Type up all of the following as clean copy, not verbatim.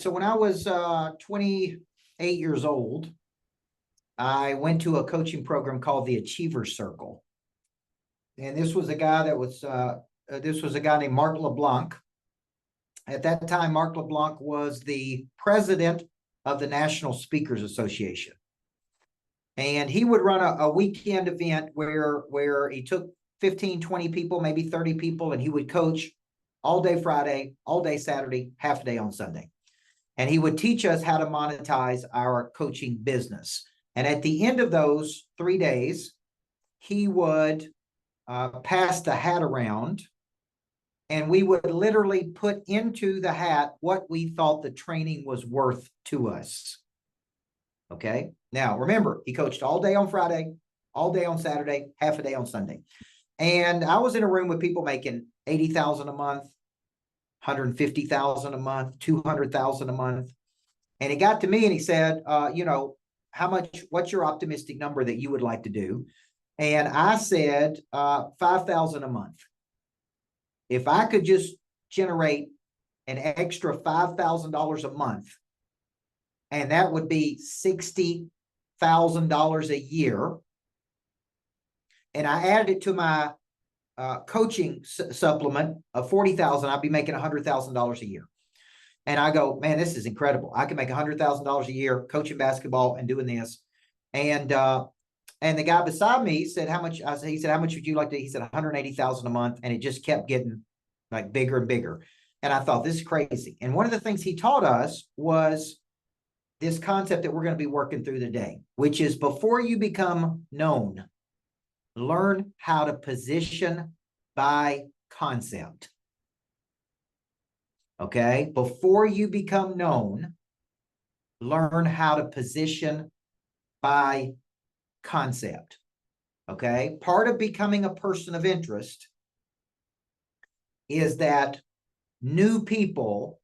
So when I was 28 years old, I went to a coaching program called the Achiever Circle. And this was a guy named Mark LeBlanc. At that time, Mark LeBlanc was the president of the National Speakers Association. And he would run a weekend event where he took 15, 20 people, maybe 30 people, and he would coach all day Friday, all day Saturday, half a day on Sunday. And he would teach us how to monetize our coaching business. And at the end of those 3 days, he would pass the hat around, and we would literally put into the hat what we thought the training was worth to us. Okay. Now, remember, he coached all day on Friday, all day on Saturday, half a day on Sunday. And I was in a room with people making $80,000 a month, $150,000 a month, $200,000 a month. And he got to me and he said, what's your optimistic number that you would like to do? And I said, $5,000 a month. If I could just generate an extra $5,000 a month, and that would be $60,000 a year, and I added it to my coaching supplement of $40,000, I'd be making $100,000 a year. And I go, man, this is incredible. I can make $100,000 a year coaching basketball and doing this. And the guy beside me said, how much? He said, how much would you like to? He said, $180,000 a month. And it just kept getting like bigger and bigger. And I thought, this is crazy. And one of the things he taught us was this concept that we're going to be working through today, which is before you become known, learn how to position by concept. Okay. Before you become known, learn how to position by concept. Okay. Part of becoming a person of interest is that new people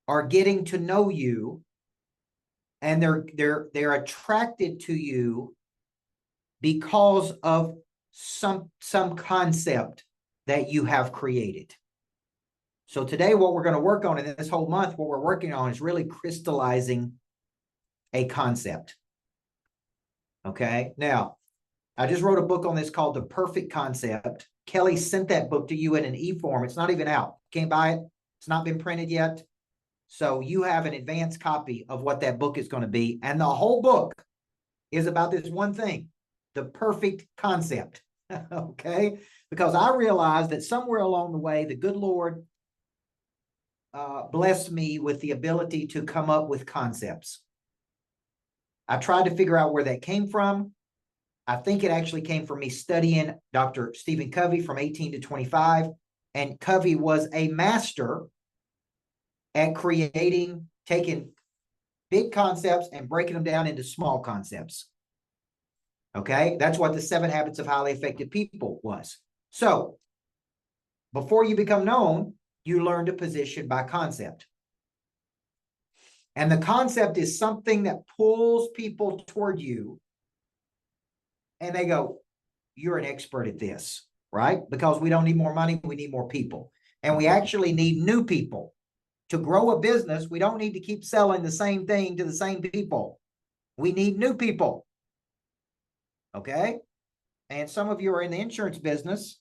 are getting to know you, and they're attracted to you because of some concept that you have created. So today, what we're going to work on in this whole month, what we're working on is really crystallizing a concept. Okay. Now, I just wrote a book on this called The Perfect Concept. Kelly sent that book to you in an e-form. It's not even out. Can't buy it. It's not been printed yet. So you have an advanced copy of what that book is going to be. And the whole book is about this one thing, the perfect concept. Okay. Because I realized that somewhere along the way, the good Lord blessed me with the ability to come up with concepts. I tried to figure out where that came from. I think it actually came from me studying Dr. Stephen Covey from 18 to 25. And Covey was a master at taking big concepts and breaking them down into small concepts. Okay. That's what the 7 Habits of Highly Effective People was. So before you become known, you learn to position by concept. And the concept is something that pulls people toward you. And they go, you're an expert at this, right? Because we don't need more money. We need more people. And we actually need new people. To grow a business, we don't need to keep selling the same thing to the same people. We need new people. Okay. And some of you are in the insurance business.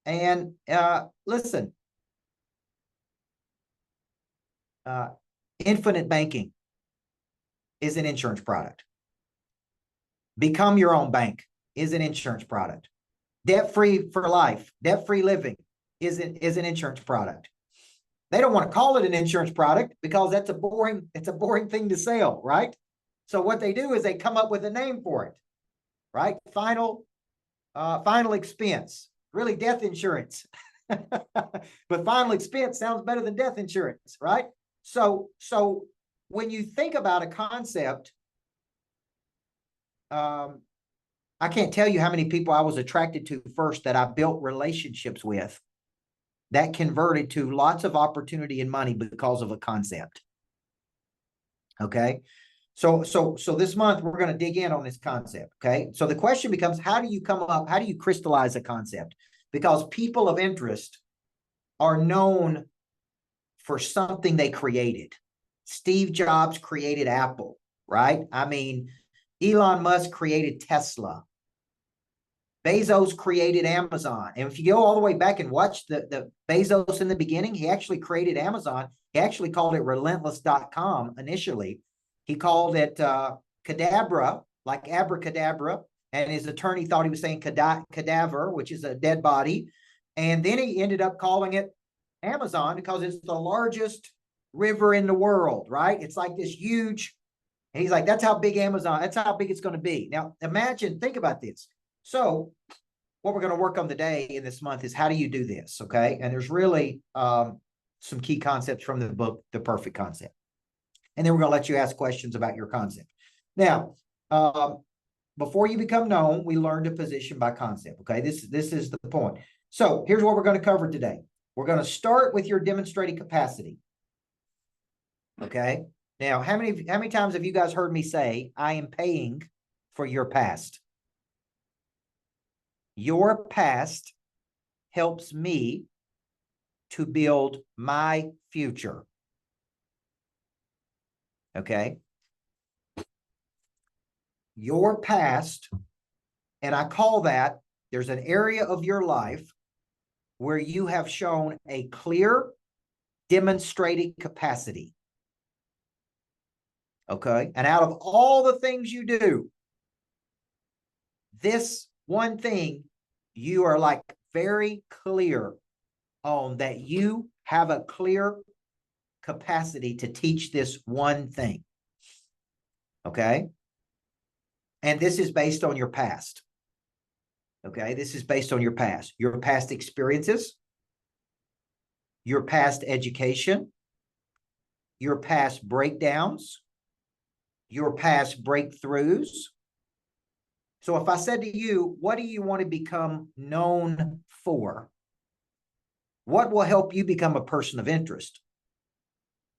And listen, infinite banking is an insurance product. Become your own bank is an insurance product. Debt-free for life, debt-free living is an insurance product. They don't want to call it an insurance product because it's a boring thing to sell, right? So what they do is they come up with a name for it, right? Final expense, really death insurance. But final expense sounds better than death insurance, right? So when you think about a concept, I can't tell you how many people I was attracted to first that I built relationships with that converted to lots of opportunity and money because of a concept. Okay. So this month we're going to dig in on this concept. Okay. So the question becomes, how do you crystallize a concept? Because people of interest are known for something they created. Steve Jobs created Apple, right? I mean, Elon Musk created Tesla. Bezos created Amazon. And if you go all the way back and watch the Bezos in the beginning, he actually created Amazon. He actually called it relentless.com initially. He called it Cadabra, like abracadabra. And his attorney thought he was saying cadaver, which is a dead body. And then he ended up calling it Amazon because it's the largest river in the world, right? It's like this huge. And he's like, that's how big Amazon, that's how big it's going to be. Now, imagine, think about this. So what we're going to work on today in this month is how do you do this, okay? And there's really some key concepts from the book, The Perfect Concept. And then we're going to let you ask questions about your concept. Now, before you become known, we learn to position by concept, okay? This is the point. So here's what we're going to cover today. We're going to start with your demonstrated capacity, okay? Now, how many times have you guys heard me say, I am paying for your past? Your past helps me to build my future. Okay? Your past, and I call that, there's an area of your life where you have shown a clear, demonstrated capacity. Okay? And out of all the things you do, this one thing, you are like very clear on that you have a clear capacity to teach this one thing. Okay? And this is based on your past. Okay? This is based on your past experiences, your past education, your past breakdowns, your past breakthroughs. So if I said to you, what do you want to become known for? What will help you become a person of interest?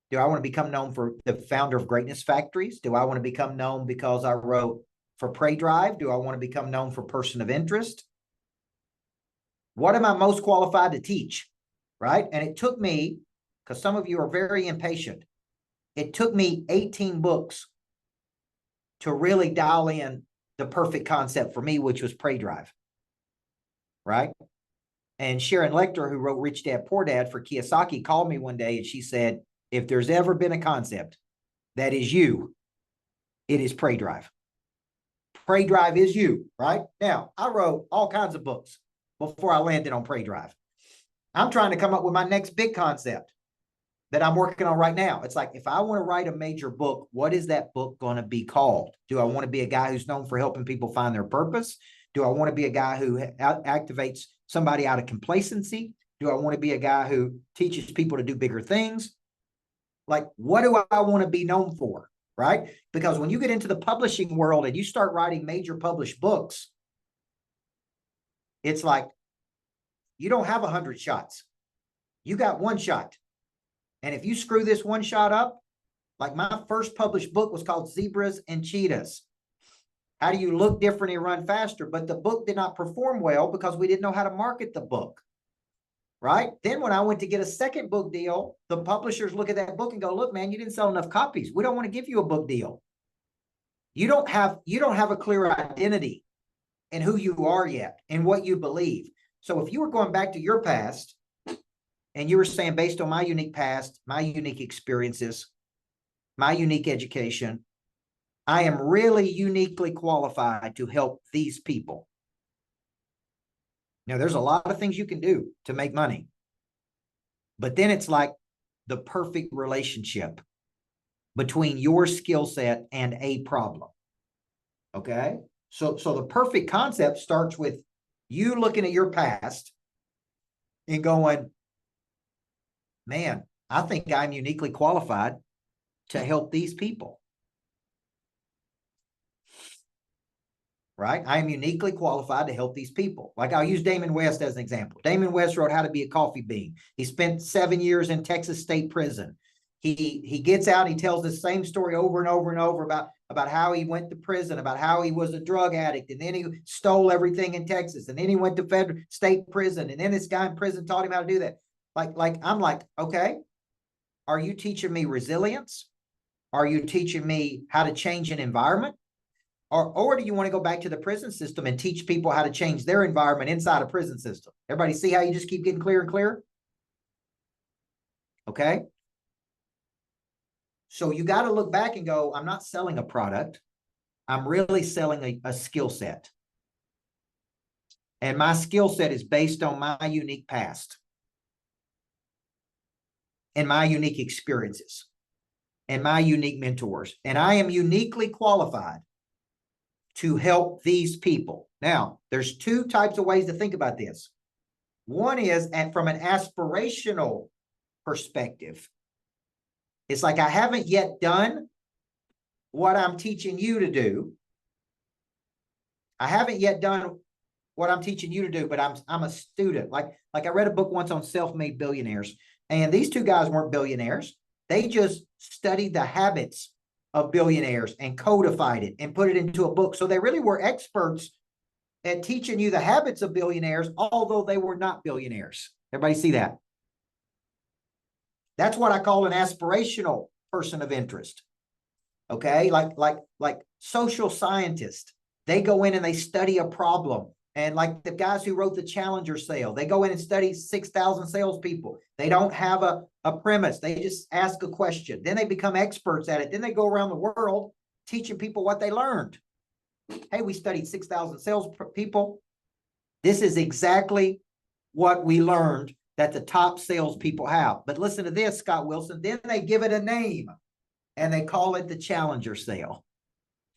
Do I want to become known for the founder of Greatness Factories? Do I want to become known because I wrote for Pray Drive? Do I want to become known for person of interest? What am I most qualified to teach? Right? And it took me, because some of you are very impatient, it took me 18 books to really dial in the perfect concept for me, which was Pray Drive, right? And Sharon Lecter, who wrote Rich Dad, Poor Dad for Kiyosaki, called me one day and she said, if there's ever been a concept that is you, it is Pray Drive. Pray Drive is you, right? Now, I wrote all kinds of books before I landed on Pray Drive. I'm trying to come up with my next big concept that I'm working on right now. It's like, if I want to write a major book, what is that book going to be called? Do I want to be a guy who's known for helping people find their purpose? Do I want to be a guy who activates somebody out of complacency? Do I want to be a guy who teaches people to do bigger things? Like, what do I want to be known for, right? Because when you get into the publishing world and you start writing major published books, it's like, you don't have 100 shots. You got one shot. And if you screw this one shot up, like my first published book was called Zebras and Cheetahs. How do you look different and run faster? But the book did not perform well because we didn't know how to market the book, right? Then when I went to get a second book deal, the publishers look at that book and go, look, man, you didn't sell enough copies. We don't want to give you a book deal. You don't have a clear identity in who you are yet and what you believe. So if you were going back to your past and you were saying, based on my unique past, my unique experiences, my unique education, I am really uniquely qualified to help these people. Now, there's a lot of things you can do to make money, but then it's like the perfect relationship between your skill set and a problem. Okay? So the perfect concept starts with you looking at your past and going, man, I think I'm uniquely qualified to help these people. Right? I am uniquely qualified to help these people. Like, I'll use Damon West as an example. Damon West wrote How to Be a Coffee Bean. He spent 7 years in Texas State Prison. He gets out, he tells the same story over and over and over about how he went to prison, about how he was a drug addict, and then he stole everything in Texas, and then he went to federal state prison, and then this guy in prison taught him how to do that. Like I'm like, okay, are you teaching me resilience? Are you teaching me how to change an environment? Or do you want to go back to the prison system and teach people how to change their environment inside a prison system? Everybody see how you just keep getting clearer and clearer? Okay. So you got to look back and go, I'm not selling a product. I'm really selling a skill set. And my skill set is based on my unique past and my unique experiences and my unique mentors. And I am uniquely qualified to help these people. Now, there's two types of ways to think about this. One is from an aspirational perspective. It's like I haven't yet done what I'm teaching you to do. I haven't yet done what I'm teaching you to do, but I'm a student. Like I read a book once on self-made billionaires, and these two guys weren't billionaires. They just studied the habits of billionaires and codified it and put it into a book. So they really were experts at teaching you the habits of billionaires, although they were not billionaires. Everybody see that? That's what I call an aspirational person of interest. Okay, like social scientists. They go in and they study a problem. And like the guys who wrote the Challenger sale, they go in and study 6,000 salespeople. They don't have a premise. They just ask a question. Then they become experts at it. Then they go around the world teaching people what they learned. Hey, we studied 6,000 salespeople. This is exactly what we learned that the top salespeople have. But listen to this, Scott Wilson. Then they give it a name and they call it the Challenger sale.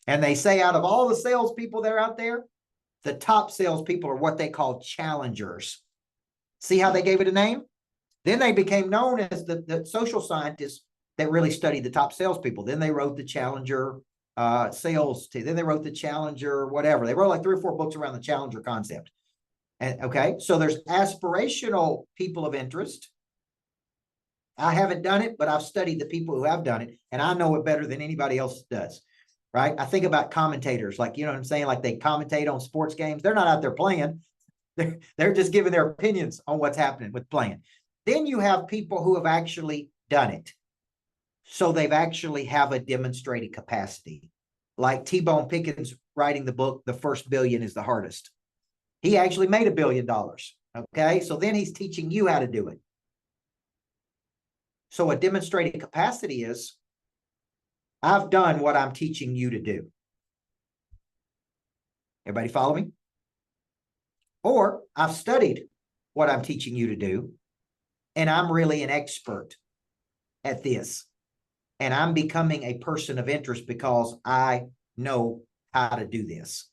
And they say out of all the salespeople that are out there, the top salespeople are what they call challengers. See how they gave it a name? Then they became known as the social scientists that really studied the top salespeople. Then they wrote the Challenger sales team. Then they wrote the Challenger whatever. They wrote like 3 or 4 books around the Challenger concept. And okay, so there's aspirational people of interest. I haven't done it, but I've studied the people who have done it, and I know it better than anybody else does. Right? I think about commentators, like, you know what I'm saying? Like they commentate on sports games. They're not out there playing. They're just giving their opinions on what's happening with playing. Then you have people who have actually done it. So they've actually have a demonstrated capacity. Like T-Bone Pickens writing the book, The First Billion is the Hardest. He actually made $1 billion. Okay. So then he's teaching you how to do it. So a demonstrated capacity is, I've done what I'm teaching you to do. Everybody follow me? Or I've studied what I'm teaching you to do, and I'm really an expert at this. And I'm becoming a person of interest because I know how to do this.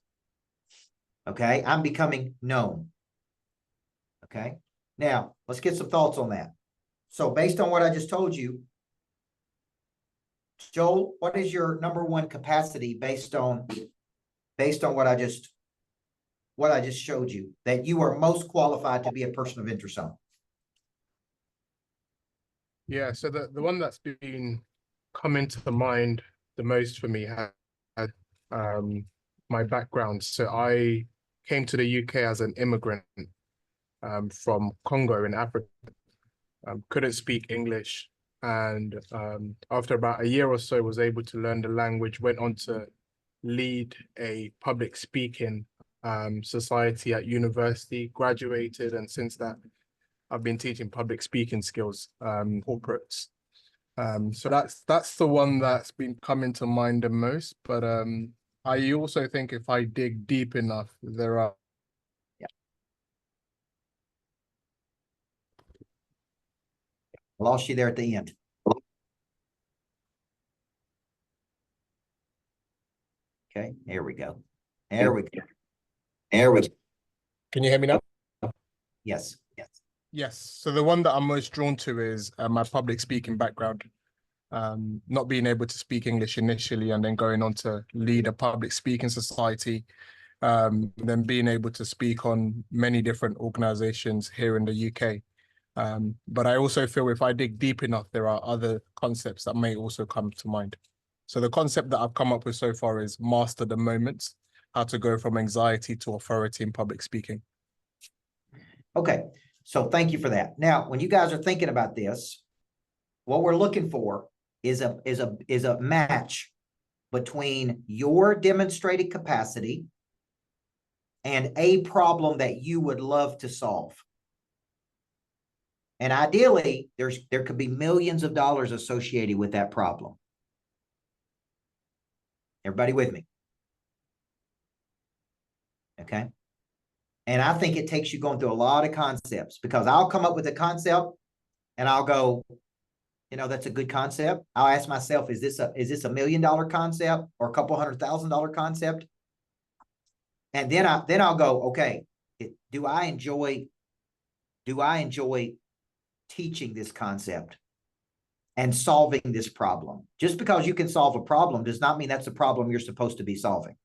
Okay? I'm becoming known. Okay? Now, let's get some thoughts on that. So based on what I just told you, Joel, what is your number one capacity based on what I just showed you that you are most qualified to be a person of interest on? Yeah, so the one that's been coming to mind the most for me had my background. So I came to the UK as an immigrant from Congo in Africa. Couldn't speak English. And after about a year or so, was able to learn the language, went on to lead a public speaking society at university, graduated, and since that, I've been teaching public speaking skills, corporates. So that's the one that's been coming to mind the most. But I also think if I dig deep enough, there are. I lost you there at the end. Okay, there we go. There we go. There we go. Can you hear me now? Yes. Yes. So the one that I'm most drawn to is my public speaking background. Not being able to speak English initially and then going on to lead a public speaking society, then being able to speak on many different organizations here in the UK. But I also feel if I dig deep enough, there are other concepts that may also come to mind. So the concept that I've come up with so far is master the moments, how to go from anxiety to authority in public speaking. Okay, so thank you for that. Now, when you guys are thinking about this, what we're looking for is a match between your demonstrated capacity and a problem that you would love to solve. And ideally, there could be millions of dollars associated with that problem. Everybody with me? Okay. And I think it takes you going through a lot of concepts, because I'll come up with a concept and I'll go, that's a good concept. I'll ask myself, is this a $1 million concept or a couple $100,000 concept? And then I'll go, okay, do I enjoy teaching this concept and solving this problem? Just because you can solve a problem does not mean that's a problem you're supposed to be solving.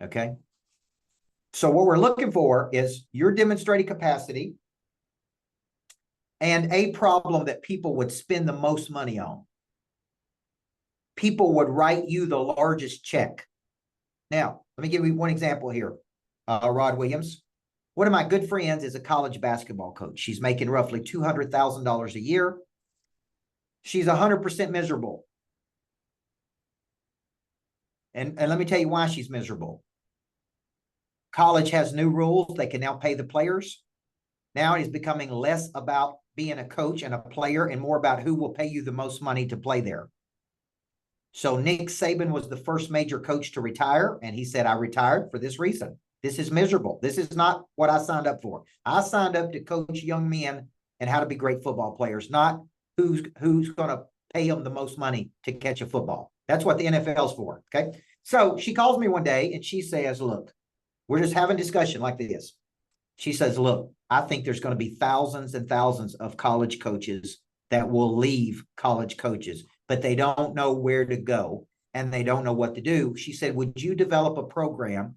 Okay. So what we're looking for is your demonstrated capacity and a problem that people would spend the most money on. People would write you the largest check. Now, let me give you one example here. Rod Williams. One of my good friends is a college basketball coach. She's making roughly $200,000 a year. She's 100% miserable. And let me tell you why she's miserable. College has new rules. They can now pay the players. Now it is becoming less about being a coach and a player and more about who will pay you the most money to play there. So Nick Saban was the first major coach to retire, and he said, I retired for this reason. This is miserable. This is not what I signed up for. I signed up to coach young men and how to be great football players, not who's going to pay them the most money to catch a football. That's what the NFL's for, okay? So she calls me one day, and she says, look, we're just having a discussion like this. She says, look, I think there's going to be thousands and thousands of college coaches that will leave college coaches, but they don't know where to go and they don't know what to do. She said, would you develop a program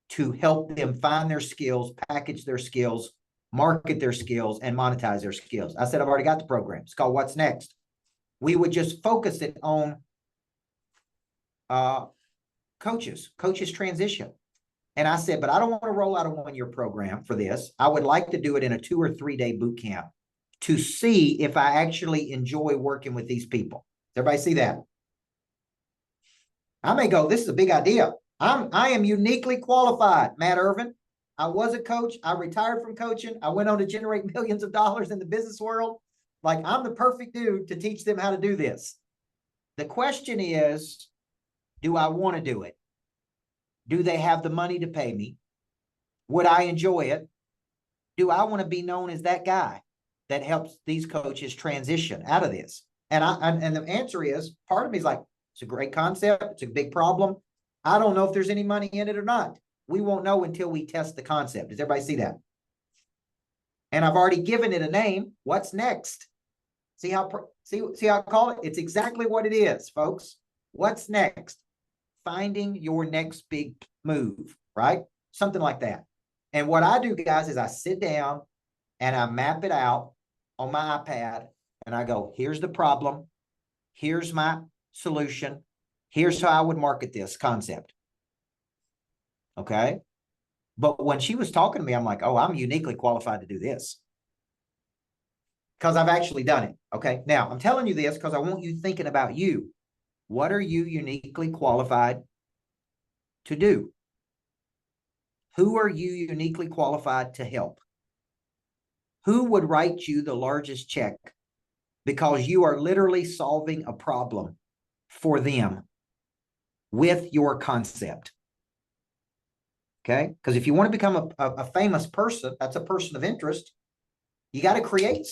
to help them find their skills, package their skills, market their skills, and monetize their skills? I said, I've already got the program. It's called What's Next. We would just focus it on coaches transition. And I said, but I don't want to roll out a one-year program for this. I would like to do it in a 2 or 3 day boot camp to see if I actually enjoy working with these people. Does everybody see that? I may go, this is a big idea. I am uniquely qualified, Matt Irvin. I was a coach. I retired from coaching. I went on to generate millions of dollars in the business world. Like, I'm the perfect dude to teach them how to do this. The question is, do I want to do it? Do they have the money to pay me? Would I enjoy it? Do I want to be known as that guy that helps these coaches transition out of this? And the answer is, part of me is like, it's a great concept. It's a big problem. I don't know if there's any money in it or not. We won't know until we test the concept. Does everybody see that? And I've already given it a name. What's next? See how I call it? It's exactly what it is, folks. What's next? Finding your next big move, right? Something like that. And what I do, guys, is I sit down and I map it out on my iPad and I go, here's the problem. Here's my solution. Here's how I would market this concept. Okay. But when she was talking to me, I'm like, oh, I'm uniquely qualified to do this because I've actually done it. Okay. Now I'm telling you this because I want you thinking about you. What are you uniquely qualified to do? Who are you uniquely qualified to help? Who would write you the largest check because you are literally solving a problem for them with your concept? Okay? Because if you want to become a famous person, that's a person of interest, you got to create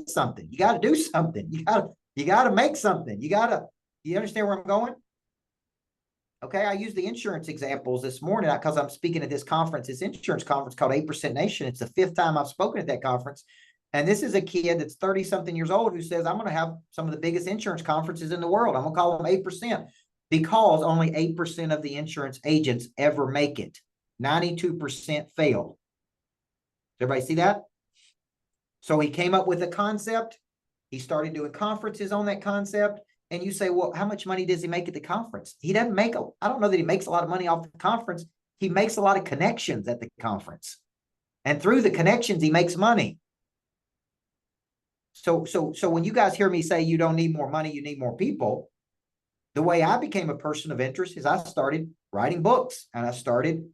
something. You got to do something. You got to make something. You understand where I'm going? Okay, I use the insurance examples this morning because I'm speaking at this conference, this insurance conference called 8% Nation. It's the 5th time I've spoken at that conference. And this is a kid that's 30-something years old who says, I'm going to have some of the biggest insurance conferences in the world. I'm going to call them 8% because only 8% of the insurance agents ever make it. 92% fail. Does everybody see that? So he came up with a concept. He started doing conferences on that concept. And you say, well, how much money does he make at the conference? He doesn't make I don't know that he makes a lot of money off the conference. He makes a lot of connections at the conference. And through the connections, he makes money. So when you guys hear me say you don't need more money, you need more people, the way I became a person of interest is I started writing books and I started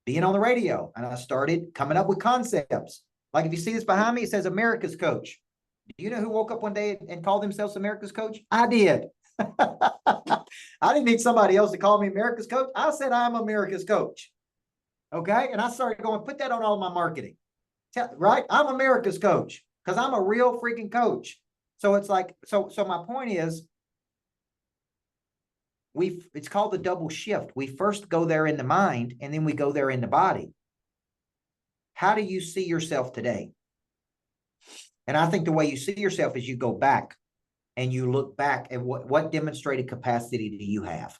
being on the radio and I started coming up with concepts. Like if you see this behind me, it says America's Coach. Do you know who woke up one day and called themselves America's Coach? I did. I didn't need somebody else to call me America's Coach. I said I'm America's Coach. Okay. And I started going, put that on all my marketing. Right? I'm America's Coach because I'm a real freaking coach. So it's like, so my point is, it's called the double shift. We first go there in the mind and then we go there in the body. How do you see yourself today? And I think the way you see yourself is you go back and you look back at what demonstrated capacity do you have?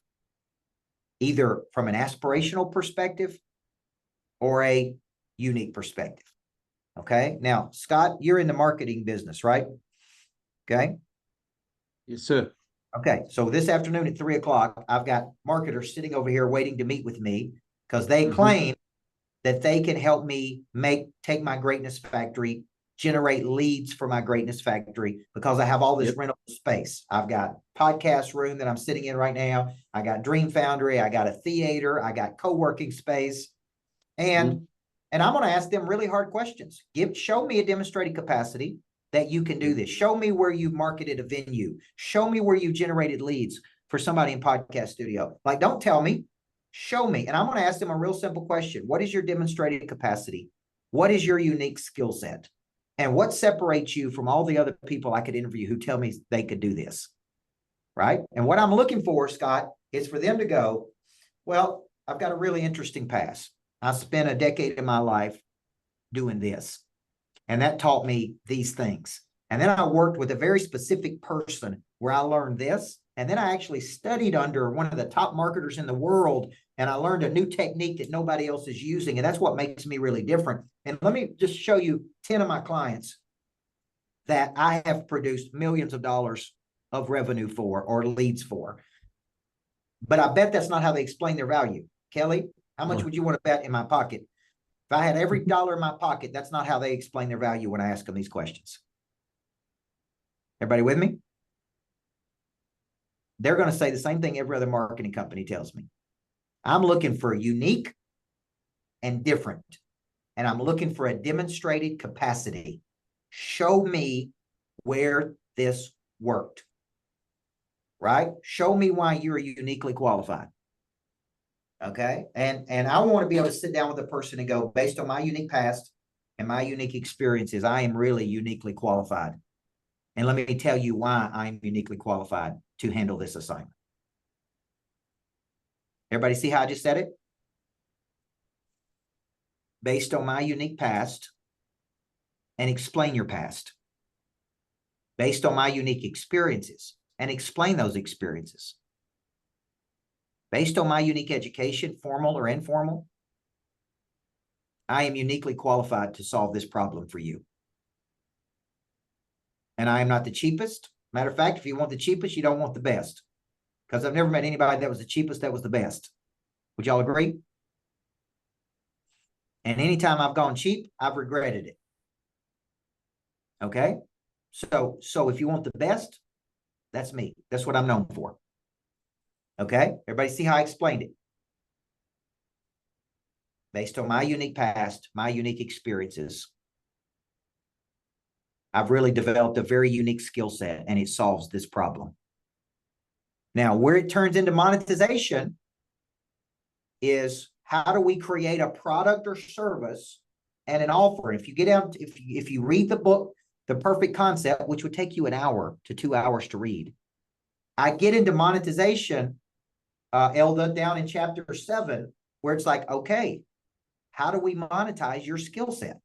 Either from an aspirational perspective or a unique perspective. Okay. Now, Scott, you're in the marketing business, right? Okay. Yes, sir. Okay. So this afternoon at 3:00, I've got marketers sitting over here waiting to meet with me because they claim that they can help me take my greatness factory, generate leads for my greatness factory because I have all this rental space. I've got podcast room that I'm sitting in right now. I got Dream Foundry. I got a theater. I got co-working space. And I'm going to ask them really hard questions. Show me a demonstrated capacity that you can do this. Show me where you marketed a venue. Show me where you generated leads for somebody in podcast studio. Like, don't tell me, show me. And I'm going to ask them a real simple question. What is your demonstrated capacity? What is your unique skill set? And what separates you from all the other people I could interview who tell me they could do this? Right? And what I'm looking for, Scott, is for them to go, well, I've got a really interesting past. I spent a decade of my life doing this, and that taught me these things. And then I worked with a very specific person where I learned this. And then I actually studied under one of the top marketers in the world, and I learned a new technique that nobody else is using. And that's what makes me really different. And let me just show you 10 of my clients that I have produced millions of dollars of revenue for or leads for. But I bet that's not how they explain their value. Kelly, how much would you want to bet in my pocket? If I had every dollar in my pocket, that's not how they explain their value when I ask them these questions. Everybody with me? They're going to say the same thing every other marketing company tells me. I'm looking for unique and different. And I'm looking for a demonstrated capacity. Show me where this worked. Right? Show me why you're uniquely qualified. Okay. And I want to be able to sit down with a person and go, based on my unique past and my unique experiences, I am really uniquely qualified. And let me tell you why I'm uniquely qualified to handle this assignment. Everybody see how I just said it? Based on my unique past, and explain your past. Based on my unique experiences, and explain those experiences. Based on my unique education, formal or informal, I am uniquely qualified to solve this problem for you. And I am not the cheapest. Matter of fact, if you want the cheapest, you don't want the best. Because I've never met anybody that was the cheapest, that was the best. Would y'all agree? And anytime I've gone cheap, I've regretted it. Okay? So if you want the best, that's me. That's what I'm known for. Okay? Everybody see how I explained it? Based on my unique past, my unique experiences, I've really developed a very unique skill set, and it solves this problem. Now, where it turns into monetization is how do we create a product or service and an offer? If you get out, if you read the book, The Perfect Concept, which would take you an hour to 2 hours to read, I get into monetization, Elda, down in chapter 7, where it's like, okay, how do we monetize your skill set?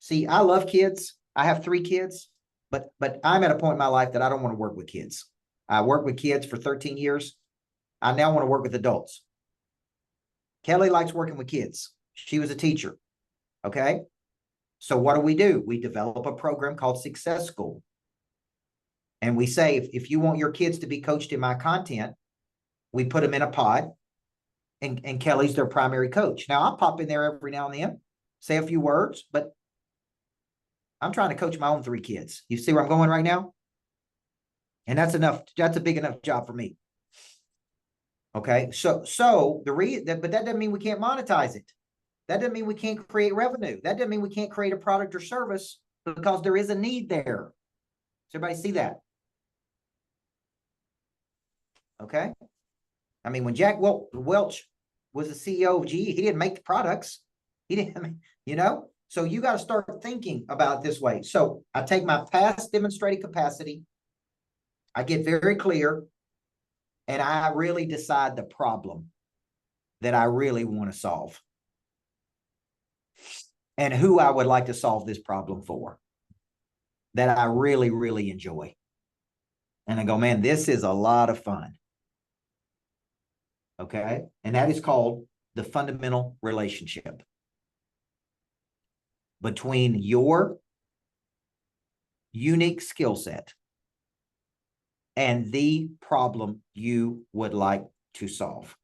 See, I love kids. I have 3 kids, but I'm at a point in my life that I don't want to work with kids. I worked with kids for 13 years. I now want to work with adults. Kelly likes working with kids. She was a teacher. Okay. So what do? We develop a program called Success School. And we say, if you want your kids to be coached in my content, we put them in a pod, and Kelly's their primary coach. Now, I'll pop in there every now and then, say a few words, but I'm trying to coach my own 3 kids. You see where I'm going right now? And that's enough. That's a big enough job for me. Okay. So but that doesn't mean we can't monetize it. That doesn't mean we can't create revenue. That doesn't mean we can't create a product or service because there is a need there. Does everybody see that? Okay. I mean, when Jack Welch was the CEO of GE, he didn't make the products. He didn't, you know? So you got to start thinking about it this way. So I take my past demonstrated capacity, I get very clear, and I really decide the problem that I really want to solve and who I would like to solve this problem for that I really, really enjoy. And I go, man, this is a lot of fun. Okay. And that is called the fundamental relationship between your unique skill set and the problem you would like to solve.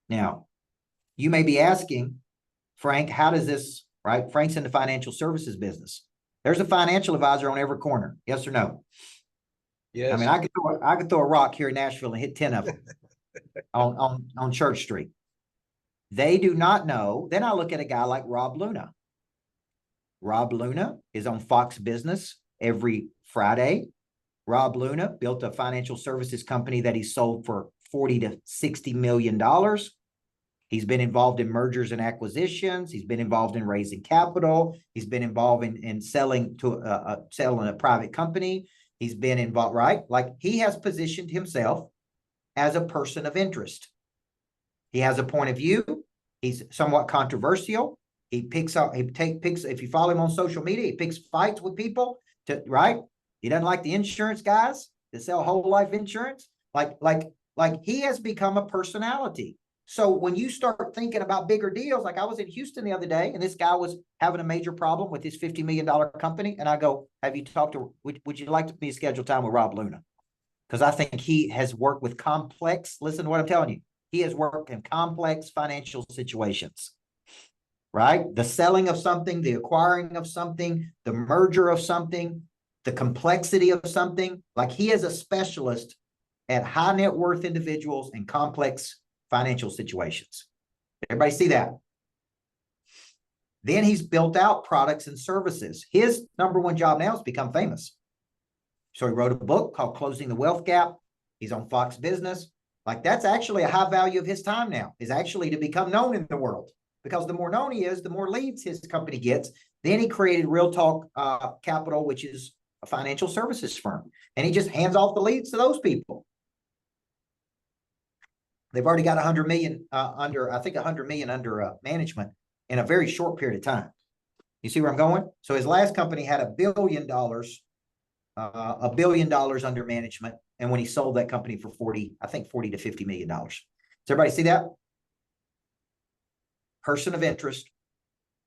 Now, you may be asking, Frank, how does this, right? Frank's in the financial services business. There's a financial advisor on every corner. Yes or no? Yes. I mean, I could throw a rock here in Nashville and hit 10 of them on Church Street. They do not know. Then I look at a guy like Rob Luna. Rob Luna is on Fox Business every Friday. Rob Luna built a financial services company that he sold for $40 to $60 million. He's been involved in mergers and acquisitions. He's been involved in raising capital. He's been involved in selling a private company. He's been involved, right? Like he has positioned himself as a person of interest. He has a point of view. He's somewhat controversial. He picks up, if you follow him on social media, he picks fights with people right? He doesn't like the insurance guys that sell whole life insurance. Like he has become a personality. So when you start thinking about bigger deals, like I was in Houston the other day and this guy was having a major problem with his $50 million company. And I go, have you talked to, would you like me to schedule time with Rob Luna? Because I think he has worked with complex, listen to what I'm telling you. He has worked in complex financial situations, right? The selling of something, the acquiring of something, the merger of something, the complexity of something. Like he is a specialist at high net worth individuals and complex financial situations. Everybody see that? Then he's built out products and services. His number one job now is to become famous. So he wrote a book called Closing the Wealth Gap. He's on Fox Business. Like that's actually a high value of his time now, is actually to become known in the world. Because the more known he is, the more leads his company gets. Then he created Real Talk Capital, which is a financial services firm. And he just hands off the leads to those people. They've already got 100 million under management in a very short period of time. You see where I'm going? So his last company had $1 billion under management. And when he sold that company for 40 to $50 million. Does everybody see that? Person of interest,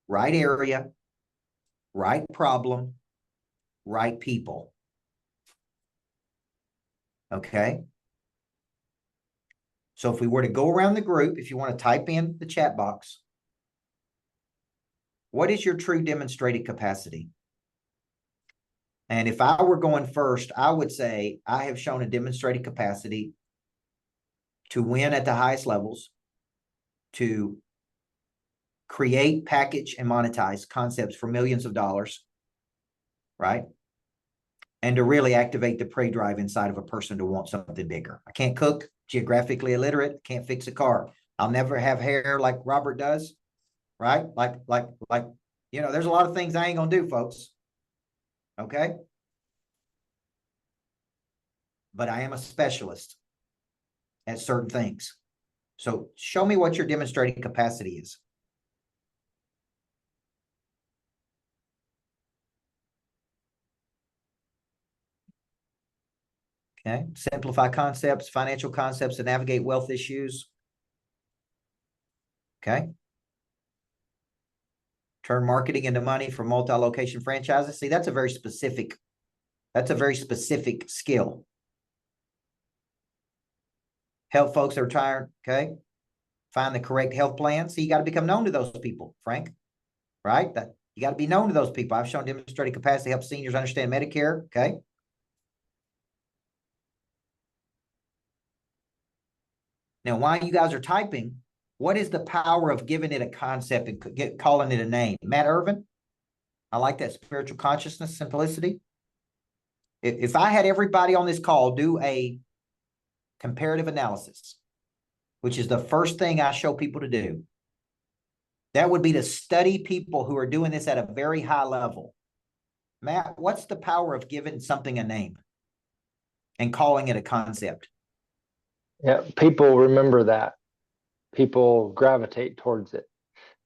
right area, right problem, right people. Okay. So if we were to go around the group, if you want to type in the chat box, what is your true demonstrated capacity? And if I were going first, I would say I have shown a demonstrated capacity to win at the highest levels, to create, package, and monetize concepts for millions of dollars, right? And to really activate the prey drive inside of a person to want something bigger. I can't cook, geographically illiterate, can't fix a car. I'll never have hair like Robert does, right? Like, you know, there's a lot of things I ain't gonna do, folks. Okay? But I am a specialist at certain things. So show me what your demonstrating capacity is. Okay, simplify concepts, financial concepts to navigate wealth issues. Okay. Turn marketing into money for multi-location franchises. See, that's a very specific skill. Help folks that are retired, okay? Find the correct health plan. So you got to become known to those people, Frank, right? You got to be known to those people. I've shown demonstrated capacity to help seniors understand Medicare. Okay. Now, while you guys are typing, what is the power of giving it a concept and calling it a name? Matt Irvin, I like that spiritual consciousness, simplicity. If I had everybody on this call do a comparative analysis, which is the first thing I show people to do, that would be to study people who are doing this at a very high level. Matt, what's the power of giving something a name and calling it a concept? Yeah, people remember that. People gravitate towards it.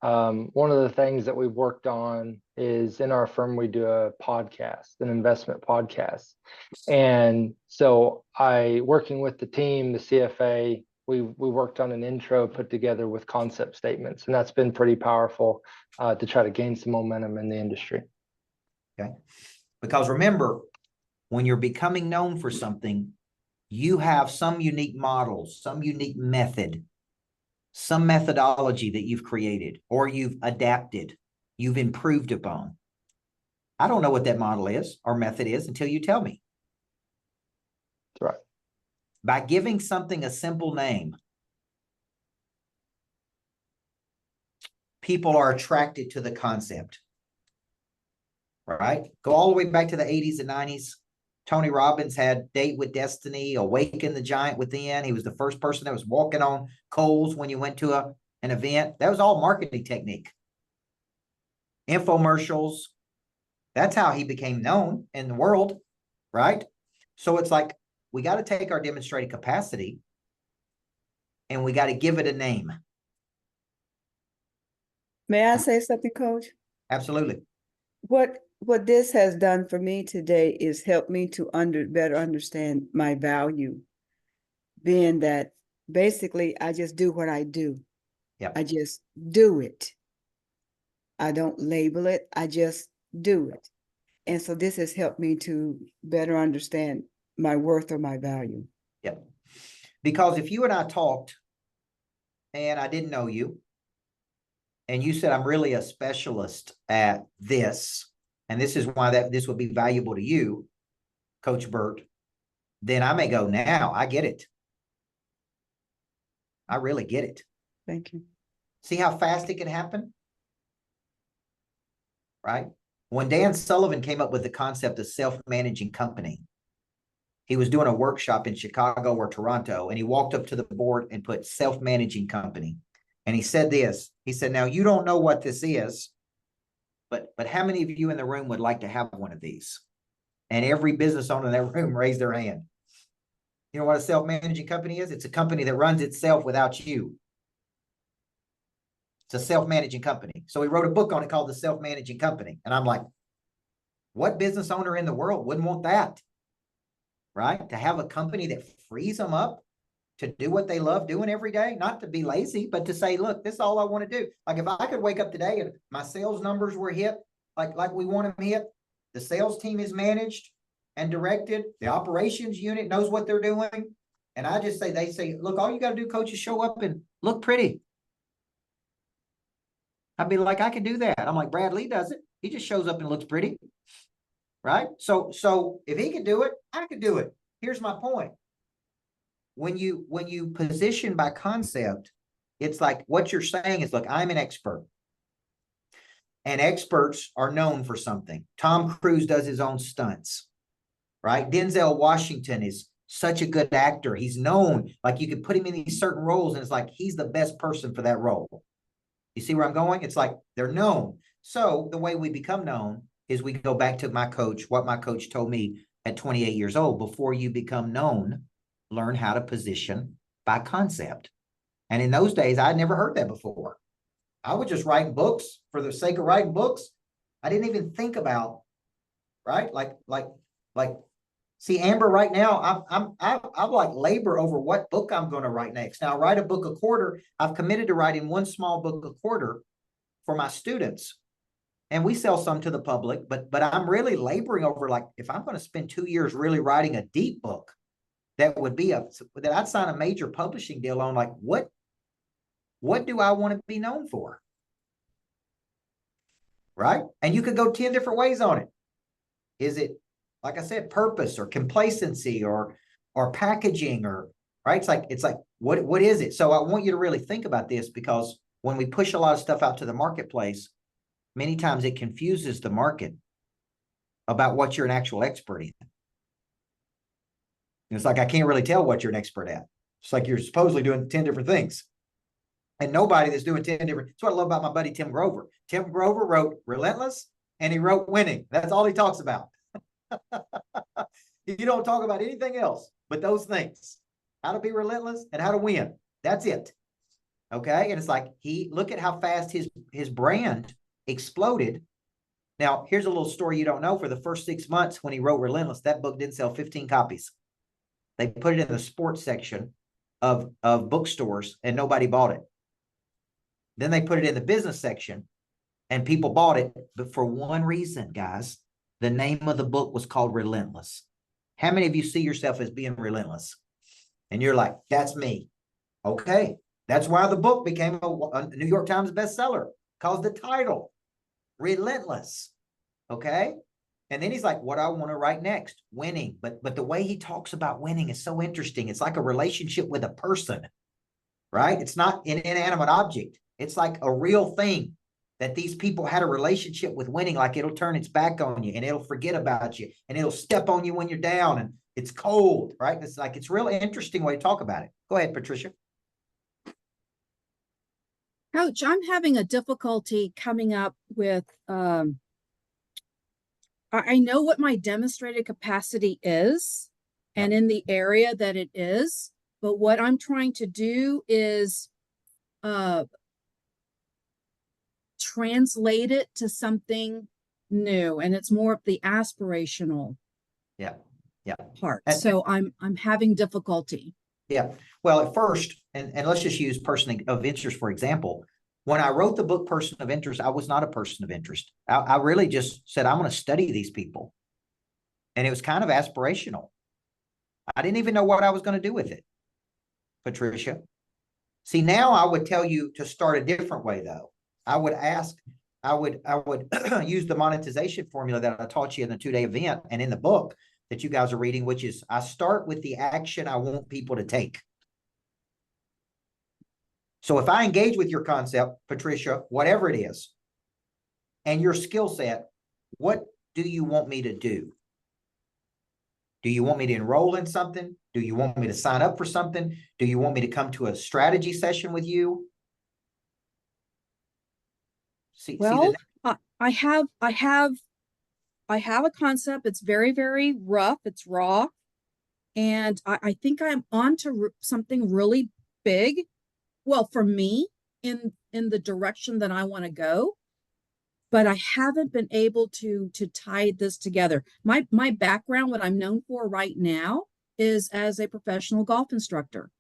One of the things that we've worked on is in our firm, we do a podcast, an investment podcast. And so working with the team, the CFA, we worked on an intro put together with concept statements, and that's been pretty powerful to try to gain some momentum in the industry. Okay. Because remember, when you're becoming known for something, you have some unique models, some unique method, some methodology that you've created or you've adapted, you've improved upon. I don't know what that model is or method is until you tell me. That's right. By giving something a simple name, people are attracted to the concept. Right? Go all the way back to the 80s and 90s. Tony Robbins had Date with Destiny, Awaken the Giant Within. He was the first person that was walking on coals when you went to an event. That was all marketing technique. Infomercials. That's how he became known in the world, right? So it's like, we got to take our demonstrated capacity and we got to give it a name. May I say something, Coach? Absolutely. What this has done for me today is help me to better understand my value, being that basically I just do what I do. Yep. I just do it. I don't label it. I just do it. And so this has helped me to better understand my worth or my value. Yep. Because if you and I talked and I didn't know you, and you said, I'm really a specialist at this, and this is why this would be valuable to you, Coach Burt, then I may go, now I get it. I really get it. Thank you. See how fast it can happen? Right? When Dan Sullivan came up with the concept of self-managing company, he was doing a workshop in Chicago or Toronto, and he walked up to the board and put self-managing company. And he said this, he said, now you don't know what this is, but how many of you in the room would like to have one of these? And every business owner in that room raised their hand. You know what a self-managing company is? It's a company that runs itself without you. It's a self-managing company. So he wrote a book on it called The Self-Managing Company. And I'm like, what business owner in the world wouldn't want that? Right? To have a company that frees them up to do what they love doing every day, not to be lazy, but to say, look, this is all I want to do. Like if I could wake up today and my sales numbers were hit, like we want them hit, the sales team is managed and directed, the operations unit knows what they're doing. And I just say, they say, look, all you got to do, coach, is show up and look pretty. I'd be like, I can do that. I'm like, Brad Lee does it. He just shows up and looks pretty. Right? So if he could do it, I could do it. Here's my point. When you position by concept, it's like what you're saying is, look, I'm an expert. And experts are known for something. Tom Cruise does his own stunts, right? Denzel Washington is such a good actor. He's known, like you could put him in these certain roles and it's like he's the best person for that role. You see where I'm going? It's like they're known. So the way we become known is we go back to my coach, what my coach told me at 28 years old. Before you become known, learn how to position by concept. And in those days, I'd never heard that before. I would just write books for the sake of writing books. I didn't even think about, right? Like, see, Amber, right now, I'm like labor over what book I'm going to write next. Now, I write a book a quarter. I've committed to writing one small book a quarter for my students. And we sell some to the public, but I'm really laboring over, like, if I'm going to spend 2 years really writing a deep book, that would be that I'd sign a major publishing deal on, like, what do I want to be known for? right? And you could go 10 different ways on it. Is it, like I said, purpose or complacency or packaging or, right? It's like, what is it? So I want you to really think about this, because when we push a lot of stuff out to the marketplace, many times it confuses the market about what you're an actual expert in. It's like, I can't really tell what you're an expert at. It's like you're supposedly doing 10 different things. And nobody that's doing 10 different, that's what I love about my buddy, Tim Grover. Tim Grover wrote Relentless and he wrote Winning. That's all he talks about. You don't talk about anything else but those things. How to be relentless and how to win. That's it. Okay. And it's like, look at how fast his brand exploded. Now, here's a little story you don't know. For the first 6 months when he wrote Relentless, that book didn't sell 15 copies. They put it in the sports section of bookstores and nobody bought it. Then they put it in the business section and people bought it. But for one reason, guys, the name of the book was called Relentless. How many of you see yourself as being relentless? And you're like, that's me. Okay. That's why the book became a New York Times bestseller, because the title, Relentless. Okay. And then he's like, what do I want to write next? Winning. But the way he talks about winning is so interesting. It's like a relationship with a person, right? It's not an inanimate object. It's like a real thing that these people had a relationship with winning. Like it'll turn its back on you and it'll forget about you and it'll step on you when you're down and it's cold, right? It's like, it's a really interesting way to talk about it. Go ahead, Patricia. Coach, I'm having a difficulty coming up with, I know what my demonstrated capacity is and in the area that it is, but what I'm trying to do is translate it to something new, and it's more of the aspirational part. So I'm having difficulty. Yeah. Well, at first, and let's just use person of interest, for example. When I wrote the book, Person of Interest, I was not a person of interest. I really just said, I'm going to study these people. And it was kind of aspirational. I didn't even know what I was going to do with it, Patricia. See, now I would tell you to start a different way, though. I would use the monetization formula that I taught you in the 2-day event and in the book that you guys are reading, which is I start with the action I want people to take. So if I engage with your concept, Patricia, whatever it is, and your skill set, what do you want me to do? Do you want me to enroll in something? Do you want me to sign up for something? Do you want me to come to a strategy session with you? Well, I have a concept. It's very, very rough. It's raw. And I think I'm onto something really big. Well, for me, in the direction that I want to go, but I haven't been able to tie this together. My background, what I'm known for right now, is as a professional golf instructor.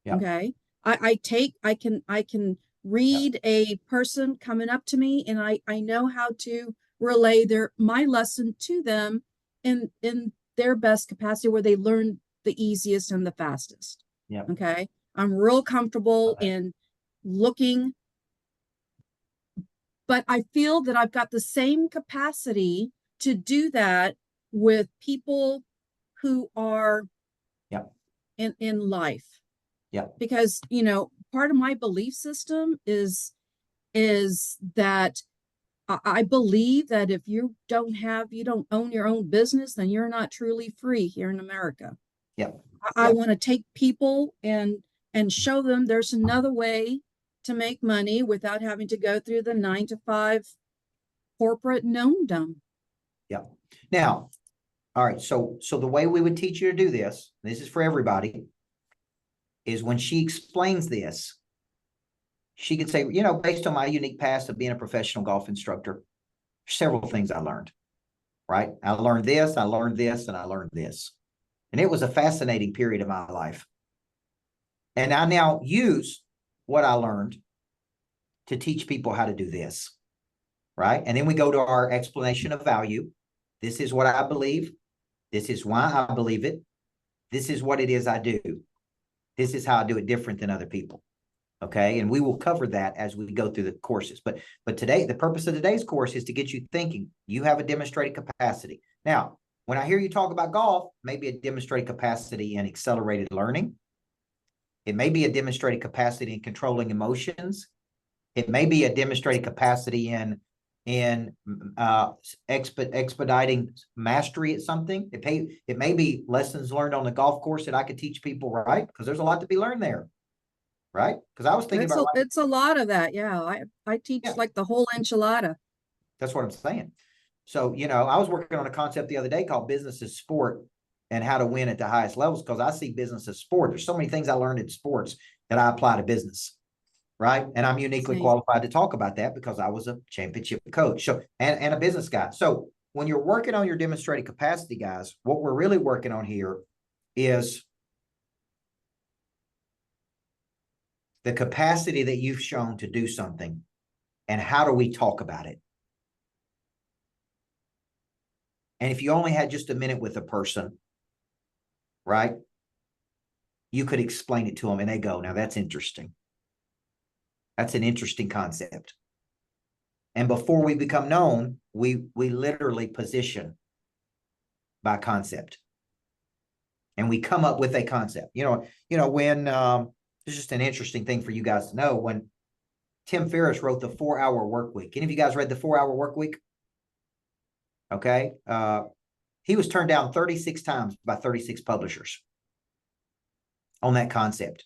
Yep. Okay, I can read a person coming up to me, and I know how to relay my lesson to them in their best capacity, where they learn the easiest and the fastest. Yeah. Okay. I'm real comfortable in looking, but I feel that I've got the same capacity to do that with people who are in life. Yeah. Because, part of my belief system is that I believe that if you don't own your own business, then you're not truly free here in America. Yeah. I want to take people and show them there's another way to make money without having to go through the 9-to-5 corporate gnomedom. Yeah. Now, all right. So the way we would teach you to do this is for everybody, is when she explains this, she could say, based on my unique past of being a professional golf instructor, several things I learned, right? I learned this, and I learned this. And it was a fascinating period of my life. And I now use what I learned to teach people how to do this, right? And then we go to our explanation of value. This is what I believe. This is why I believe it. This is what it is I do. This is how I do it different than other people. Okay. And we will cover that as we go through the courses. But today, the purpose of today's course is to get you thinking. You have a demonstrated capacity. Now, when I hear you talk about golf, maybe a demonstrated capacity in accelerated learning. It may be a demonstrated capacity in controlling emotions. It may be a demonstrated capacity in expediting mastery at something. It may be lessons learned on the golf course that I could teach people, right? Because there's a lot to be learned there, right? Because I was thinking about It's a lot of that. Yeah. I teach like the whole enchilada. that's what I'm saying. So, I was working on a concept the other day called business as sport and how to win at the highest levels, because I see business as sport. There's so many things I learned in sports that I apply to business. Right. And I'm uniquely qualified to talk about that because I was a championship coach. So, and a business guy. So when you're working on your demonstrated capacity, guys, what we're really working on here is the capacity that you've shown to do something, and how do we talk about it? And if you only had just a minute with a person, right, you could explain it to them and they go, now that's interesting. That's an interesting concept. And before we become known, we literally position by concept. And we come up with a concept. When it's just an interesting thing for you guys to know, when Tim Ferriss wrote the 4-Hour Work Week. Any of you guys read the 4-Hour Work Week? Okay. He was turned down 36 times by 36 publishers on that concept.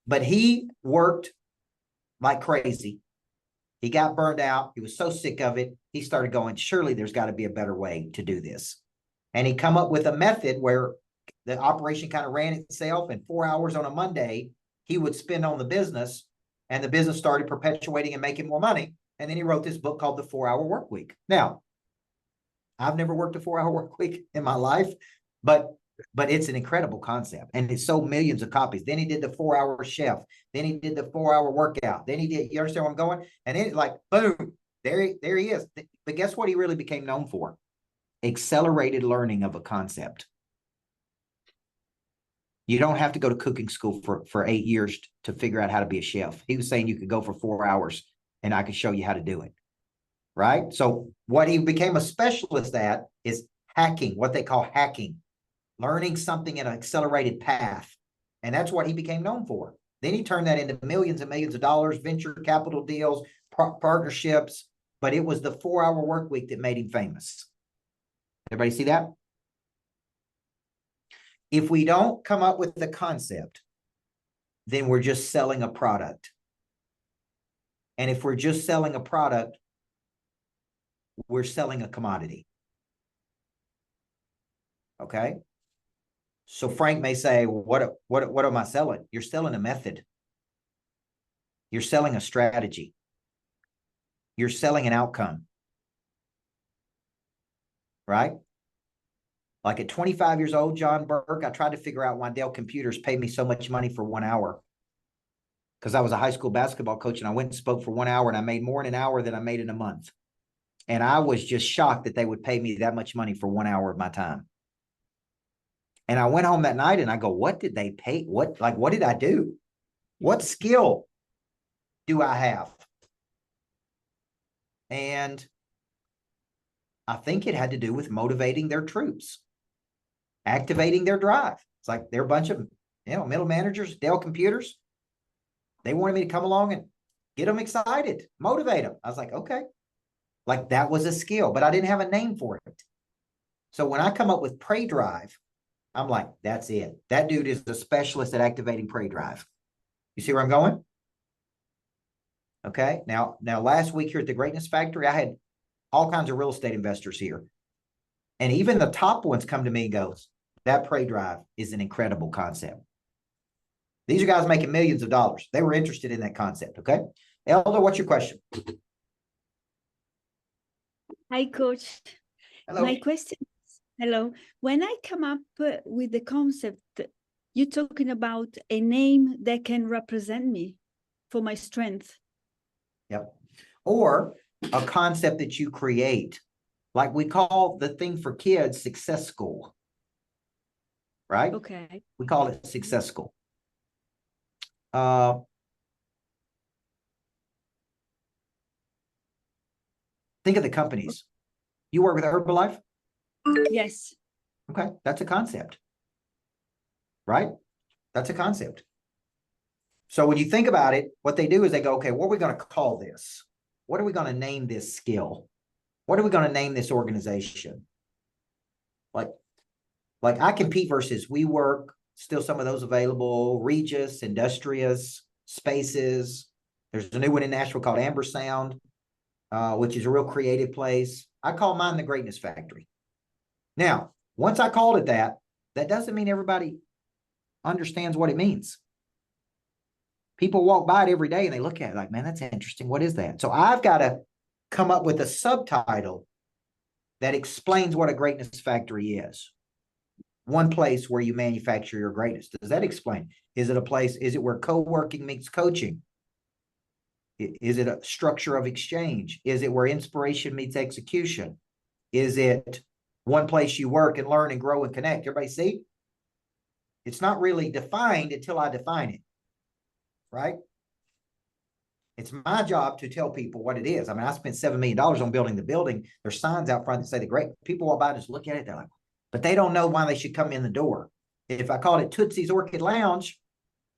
But he worked like crazy. He got burned out. He was so sick of it. He started going, surely there's got to be a better way to do this. And he come up with a method where the operation kind of ran itself, and 4 hours on a Monday, he would spend on the business, and the business started perpetuating and making more money. And then he wrote this book called The 4-Hour Work Week. Now, I've never worked a 4-hour work week in my life, but it's an incredible concept, and it sold millions of copies. Then he did the 4-Hour Chef. Then he did the 4-hour workout. Then he did, you understand where I'm going? And then it's like, boom, there he is. But guess what he really became known for? Accelerated learning of a concept. You don't have to go to cooking school for 8 years to figure out how to be a chef. He was saying you could go for 4 hours and I could show you how to do it. Right? So what he became a specialist at is hacking, what they call hacking. Learning something in an accelerated path. And that's what he became known for. Then he turned that into millions and millions of dollars, venture capital deals, partnerships. But it was the 4-hour work week that made him famous. Everybody see that? If we don't come up with the concept, then we're just selling a product. And if we're just selling a product, we're selling a commodity. Okay? So Frank may say, what am I selling? You're selling a method. You're selling a strategy. You're selling an outcome. Right? Like at 25 years old, John Burke, I tried to figure out why Dell Computers paid me so much money for 1 hour. Because I was a high school basketball coach, and I went and spoke for 1 hour, and I made more in an hour than I made in a month. And I was just shocked that they would pay me that much money for 1 hour of my time. And I went home that night and I go, what did they pay? What did I do? What skill do I have? And I think it had to do with motivating their troops, activating their drive. It's like they're a bunch of, middle managers, Dell Computers. They wanted me to come along and get them excited, motivate them. I was like, okay. Like that was a skill, but I didn't have a name for it. So when I come up with Prey Drive, I'm like, that's it. That dude is a specialist at activating Prey Drive. You see where I'm going? Okay. Now last week here at the Greatness Factory, I had all kinds of real estate investors here. And even the top ones come to me and goes, that Prey Drive is an incredible concept. These are guys making millions of dollars. They were interested in that concept. Okay. Elder, what's your question? Hi, Coach. Hello. My question is, hello. When I come up with the concept, you're talking about a name that can represent me for my strength. Yep. Or a concept that you create. Like we call the thing for kids Success School. Right? Okay. We call it Success School. Think of the companies. You work with Herbalife? Yes. Okay, that's a concept. Right? That's a concept. So when you think about it, what they do is they go, okay, what are we going to call this? What are we going to name this skill? What are we going to name this organization? Like I compete versus WeWork, still some of those available, Regis, Industrious, Spaces. There's a new one in Nashville called Amber Sound, which is a real creative place. I call mine the Greatness Factory. Now, once I called it that, that doesn't mean everybody understands what it means. People walk by it every day and they look at it like, man, that's interesting. What is that? So I've got to come up with a subtitle that explains what a greatness factory is. One place where you manufacture your greatness. Does that explain? Is it a place? Is it where co-working meets coaching? Is it a structure of exchange? Is it where inspiration meets execution? Is it one place you work and learn and grow and connect? Everybody see? It's not really defined until I define it. Right? It's my job to tell people what it is. I mean, I spent $7 million on building the building. There's signs out front that say the great. People walk by, just look at it. They're like, but they don't know why they should come in the door. If I called it Tootsie's Orchid Lounge,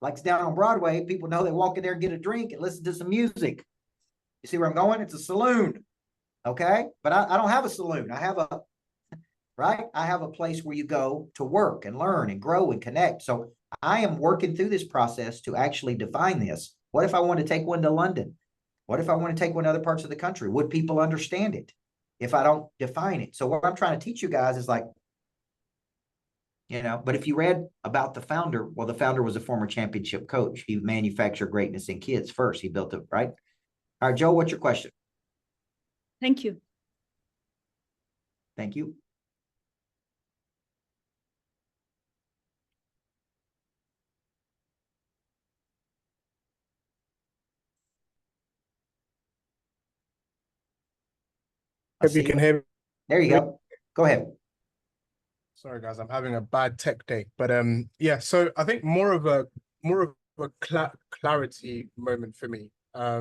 like it's down on Broadway, people know they walk in there and get a drink and listen to some music. You see where I'm going? It's a saloon. Okay. But I don't have a saloon. I have a place where you go to work and learn and grow and connect. So I am working through this process to actually define this. What if I want to take one to London? What if I want to take one to other parts of the country? Would people understand it if I don't define it? So what I'm trying to teach you guys is like, but if you read about the founder, well, the founder was a former championship coach. He manufactured greatness in kids first. He built it, right? All right, Joe, what's your question? Thank you. Thank you. Hope you can hear me. There you go. Go ahead. Sorry, guys, I'm having a bad tech day, but yeah. So I think more of a clarity moment for me. I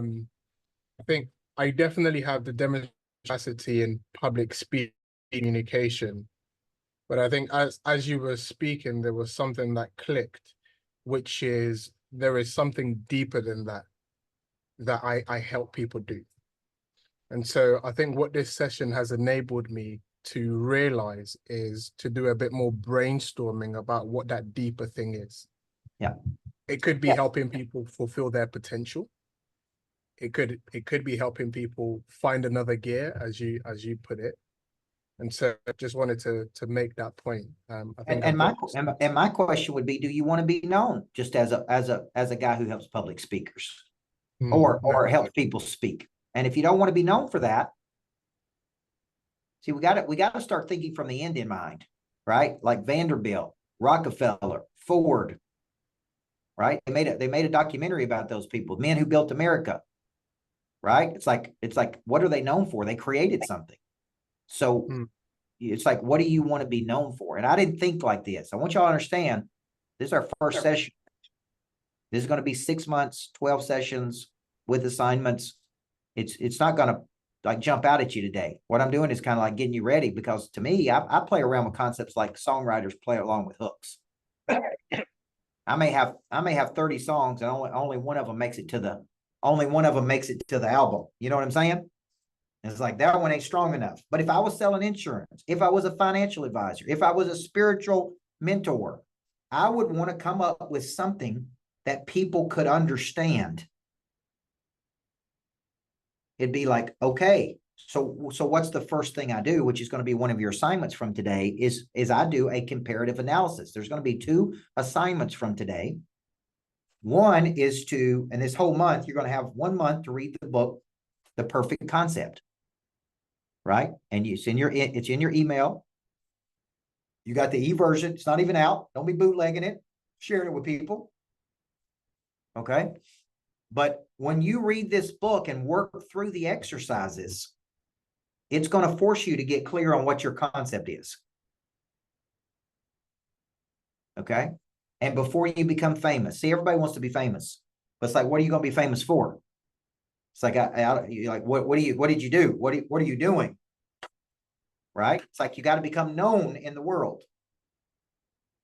think I definitely have the demonstracity in public speech communication, but I think as you were speaking, there was something that clicked, which is there is something deeper than that I help people do. And so I think what this session has enabled me to realize is to do a bit more brainstorming about what that deeper thing is. Yeah. It could be helping people fulfill their potential. It could be helping people find another gear, as you put it. And so I just wanted to make that point. I think my question would be, do you want to be known just as a guy who helps public speakers or helps people speak? And if you don't want to be known for that, see, we got to start thinking from the end in mind, right? Like Vanderbilt, Rockefeller, Ford, right? They made a documentary about those people, men who built America, right? It's like, what are they known for? They created something. So it's like, what do you want to be known for? And I didn't think like this. I want y'all to understand, this is our first session. This is going to be 6 months, 12 sessions with assignments. It's not going to like jump out at you today. What I'm doing is kind of like getting you ready, because to me, I play around with concepts like songwriters play along with hooks. I may have 30 songs and only one of them makes it to the album. You know what I'm saying? And it's like that one ain't strong enough. But if I was selling insurance, if I was a financial advisor, if I was a spiritual mentor, I would want to come up with something that people could understand. It'd be like, okay, so what's the first thing I do, which is going to be one of your assignments from today, is I do a comparative analysis. There's going to be 2 assignments from today. One is and this whole month, you're going to have 1 month to read the book, The Perfect Concept, right? And it's in your email. You got the e-version. It's not even out. Don't be bootlegging it, sharing it with people. Okay. But when you read this book and work through the exercises, it's going to force you to get clear on what your concept is. Okay. And before you become famous, see, everybody wants to be famous, but it's like, what are you going to be famous for? It's like, you're like, what did you do? What are you doing? Right? It's like, you got to become known in the world.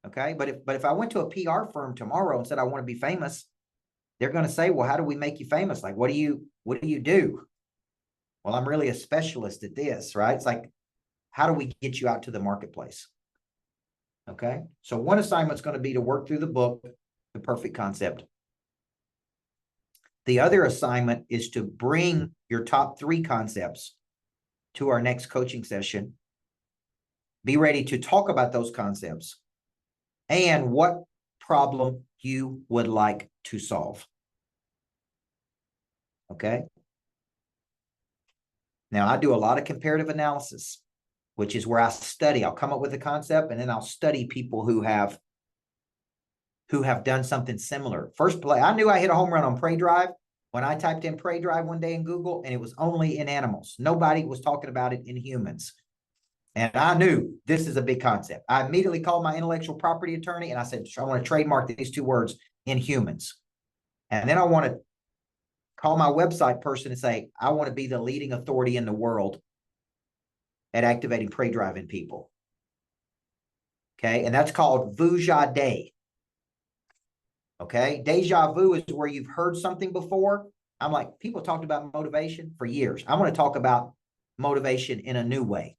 Okay. But if I went to a PR firm tomorrow and said, I want to be famous, they're going to say, well, how do we make you famous? Like, what do you do? Well, I'm really a specialist at this, right? It's like, how do we get you out to the marketplace? Okay. So one assignment's going to be to work through the book, The Perfect Concept. The other assignment is to bring your top 3 concepts to our next coaching session. Be ready to talk about those concepts and what problem you would like to solve. Okay. Now, I do a lot of comparative analysis, which is where I study. I'll come up with a concept and then I'll study people who have done something similar. First play, I knew I hit a home run on prey drive when I typed in prey drive one day in Google, and it was only in animals. Nobody was talking about it in humans. And I knew this is a big concept. I immediately called my intellectual property attorney and I said, I want to trademark these 2 words, in humans. And then I want to call my website person and say, I want to be the leading authority in the world at activating prey drive in people. Okay. And that's called Vuja Day. Okay. Deja vu is where you've heard something before. I'm like, people talked about motivation for years. I want to talk about motivation in a new way.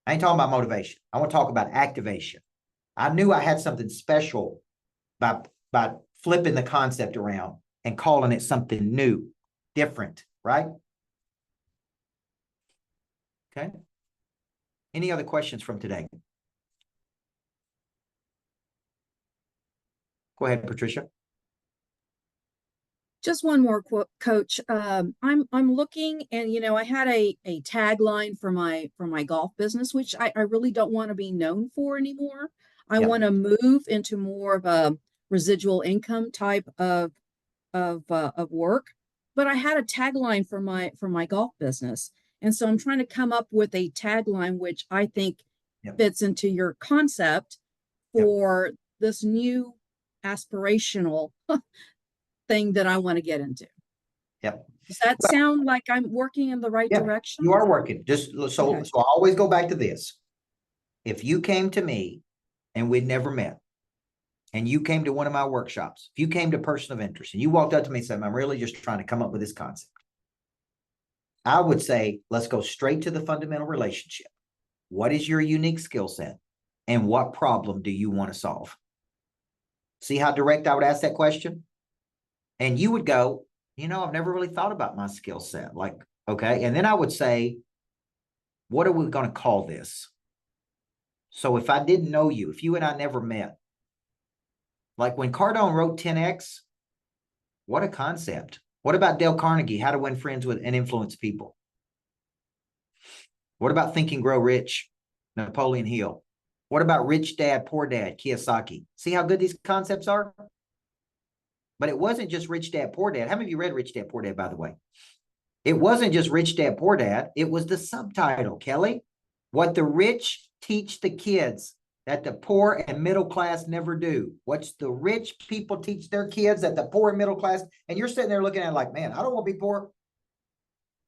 I ain't talking about motivation. I want to talk about activation. I knew I had something special by flipping the concept around and calling it something new, different, right? Okay. Any other questions from today? Go ahead, Patricia. Just one more quote, Coach. I'm looking, and I had a tagline for my golf business, which I really don't want to be known for anymore. I want to move into more of a residual income type of work. But I had a tagline for my golf business, and so I'm trying to come up with a tagline which I think fits into your concept for this new aspirational thing that I want to get into. Yep. Does that sound like I'm working in the right direction? You are working. Just so I always go back to this. If you came to me and we'd never met, and you came to one of my workshops, if you came to Person of Interest and you walked up to me and said, I'm really just trying to come up with this concept, I would say, let's go straight to the fundamental relationship. What is your unique skill set? And what problem do you want to solve? See how direct I would ask that question? And you would go, I've never really thought about my skill set. Like, okay. And then I would say, what are we going to call this? So if I didn't know you, if you and I never met, like when Cardone wrote 10X, what a concept. What about Dale Carnegie, How to Win Friends with and Influence People? What about Think and Grow Rich, Napoleon Hill? What about Rich Dad, Poor Dad, Kiyosaki? See how good these concepts are? But it wasn't just Rich Dad, Poor Dad. How many of you read Rich Dad, Poor Dad, by the way? It wasn't just Rich Dad, Poor Dad. It was the subtitle, Kelly. What the rich teach the kids that the poor and middle class never do. What's the rich people teach their kids that the poor and middle class, and you're sitting there looking at it like, man, I don't want to be poor.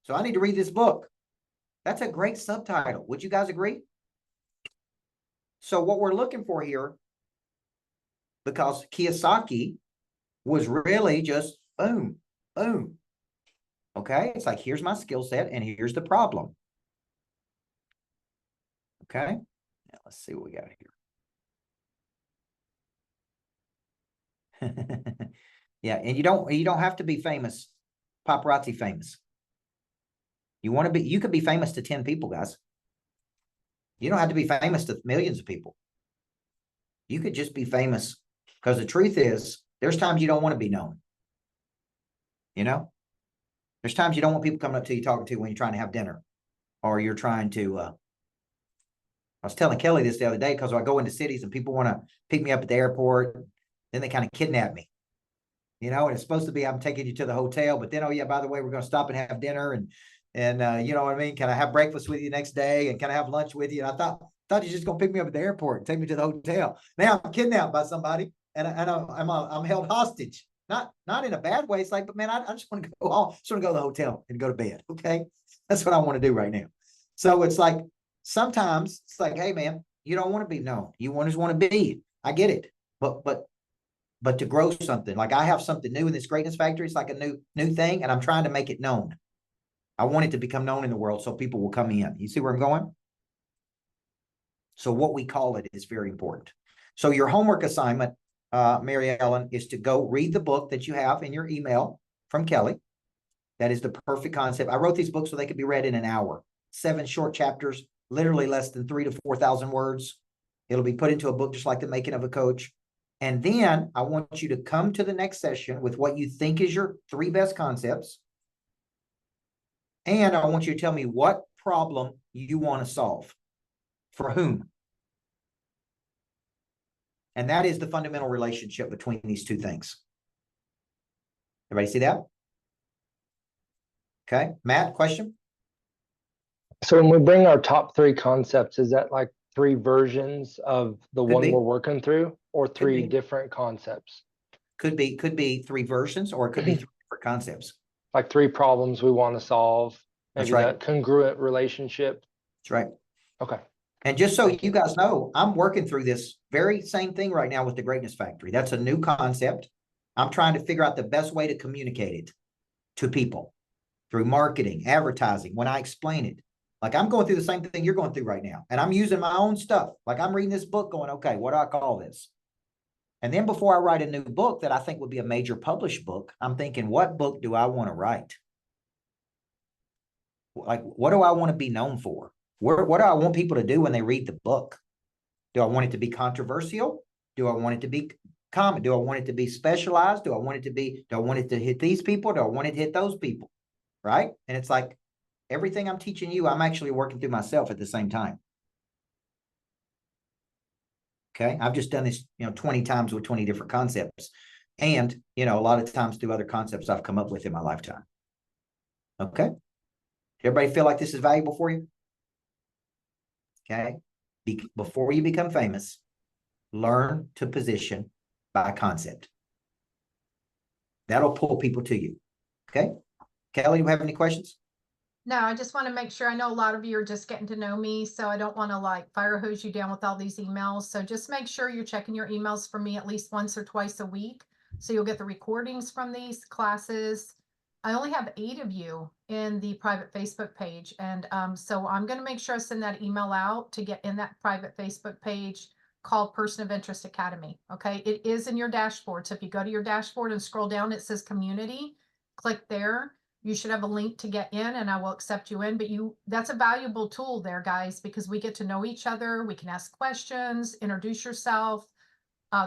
So I need to read this book. That's a great subtitle. Would you guys agree? So what we're looking for here, because Kiyosaki was really just boom, boom. Okay. It's like, here's my skill set and here's the problem. Okay. Now let's see what we got here. Yeah. And you don't have to be famous, paparazzi famous. You could be famous to 10 people, guys. You don't have to be famous to millions of people. You could just be famous, because the truth is, there's times you don't want to be known. There's times you don't want people coming up to you, talking to you when you're trying to have dinner, or you're trying to, I was telling Kelly this the other day, because I go into cities and people want to pick me up at the airport. Then they kind of kidnap me, and it's supposed to be, I'm taking you to the hotel, but then, oh yeah, by the way, we're going to stop and have dinner. And you know what I mean? Can I have breakfast with you next day? And can I have lunch with you? And I thought you're just going to pick me up at the airport and take me to the hotel. Now I'm kidnapped by somebody and I'm held hostage. not in a bad way. It's like, but man, I just want to go home. Just want to go to the hotel and go to bed. Okay. That's what I want to do right now. So it's like, sometimes it's like, hey man, you don't want to be known. You just want to be. I get it. But to grow something, like I have something new in this greatness factory. It's like a new thing, and I'm trying to make it known. I want it to become known in the world so people will come in. You see where I'm going? So what we call it is very important. So your homework assignment, Mary Ellen, is to go read the book that you have in your email from Kelly. That is the perfect concept. I wrote these books so they could be read in an hour. 7 short chapters, literally less than 3,000 to 4,000 words. It'll be put into a book just like The Making of a Coach. And then I want you to come to the next session with what you think is your 3 best concepts. And I want you to tell me what problem you want to solve. For whom? And that is the fundamental relationship between these 2 things. Everybody see that? Okay, Matt, question? So when we bring our top 3 concepts, is that like 3 versions of the Could one be. we're working through, or 3 be. different concepts? Could be 3 versions, or it could be 3 different concepts. Like 3 problems we want to solve, That's maybe right. that congruent relationship. That's right. Okay. And just so Thank you guys know, I'm working through this very same thing right now with the Greatness Factory. That's a new concept. I'm trying to figure out the best way to communicate it to people through marketing, advertising, when I explain it. Like I'm going through the same thing you're going through right now. And I'm using my own stuff. Like I'm reading this book going, okay, what do I call this? And then before I write a new book that I think would be a major published book, I'm thinking, what book do I want to write? Like, what do I want to be known for? What do I want people to do when they read the book? Do I want it to be controversial? Do I want it to be common? Do I want it to be specialized? Do I want it to hit these people? Do I want it to hit those people? Right? And it's like everything I'm teaching you, I'm actually working through myself at the same time. Okay. I've just done this, 20 times with 20 different concepts. And, a lot of times through other concepts I've come up with in my lifetime. Okay. Everybody feel like this is valuable for you? Okay. Before you become famous, learn to position by concept. That'll pull people to you. Okay. Kelly, do you have any questions? No, I just want to make sure. I know a lot of you are just getting to know me, so I don't want to like fire hose you down with all these emails. So just make sure you're checking your emails for me at least once or twice a week. So you'll get the recordings from these classes. I only have 8 of you in the private Facebook page. And so I'm going to make sure I send that email out to get in that private Facebook page called Person of Interest Academy. Okay. It is in your dashboard. So if you go to your dashboard and scroll down, it says community, click there. You should have a link to get in and I will accept you in, but that's a valuable tool there, guys, because we get to know each other. We can ask questions, introduce yourself.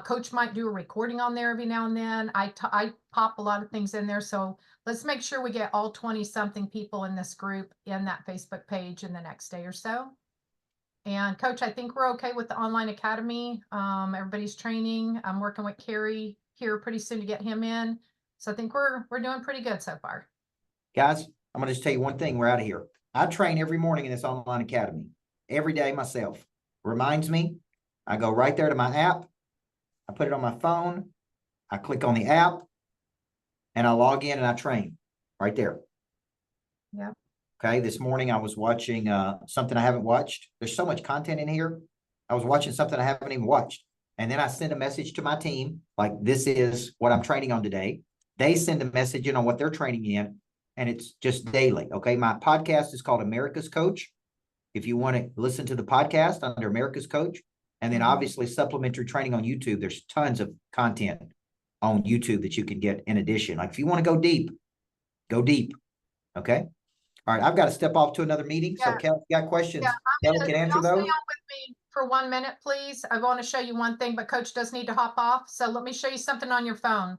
Coach might do a recording on there every now and then. I pop a lot of things in there. So let's make sure we get all 20 something people in this group in that Facebook page in the next day or so. And Coach, I think we're okay with the online academy. Everybody's training. I'm working with Carrie here pretty soon to get him in. So I think we're doing pretty good so far. Guys, I'm going to just tell you one thing. We're out of here. I train every morning in this online academy, every day myself. Reminds me, I go right there to my app. I put it on my phone. I click on the app and I log in and I train right there. Yeah. Okay. This morning I was watching something I haven't watched. There's so much content in here. I was watching something I haven't even watched. And then I send a message to my team, like this is what I'm training on today. They send a message in on what they're training in. And it's just daily. Okay. My podcast is called America's Coach. If you want to listen to the podcast under America's Coach, and then obviously supplementary training on YouTube, there's tons of content on YouTube that you can get in addition. Like if you want to go deep, go deep. Okay. All right. I've got to step off to another meeting. Yeah. So Kelly, you got questions? Yeah, Kelly can answer y'all stay those. on with me for 1 minute, please. I want to show you one thing, but Coach does need to hop off. So let me show you something on your phone.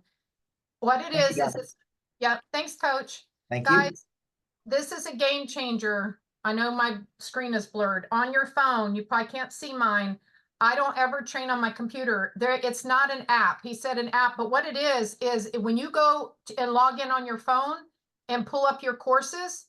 What it is it's, yeah, thanks, Coach. Thank you. Guys, this is a game changer. I know my screen is blurred. On your phone, you probably can't see mine. I don't ever train on my computer. It's not an app. He said an app, but what it is when you go and log in on your phone and pull up your courses,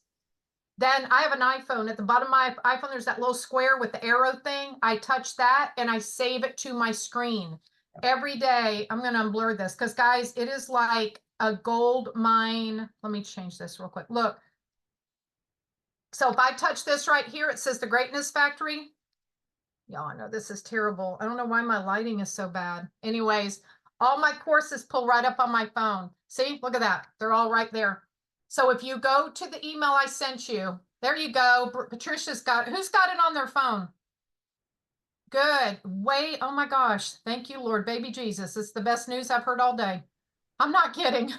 then I have an iPhone. At the bottom of my iPhone, there's that little square with the arrow thing. I touch that and I save it to my screen. every day, I'm gonna unblur this, because guys, it is like a gold mine. Let me change this real quick. Look. So if I touch this right here, it says the Greatness Factory. Y'all, I know this is terrible. I don't know why my lighting is so bad. Anyways, all my courses pull right up on my phone. See, look at that. They're all right there. So if you go to the email I sent you, there you go. Patricia's got, who's got it on their phone? Good. Wait, oh my gosh. Thank you, Lord. Baby Jesus. It's the best news I've heard all day. I'm not kidding.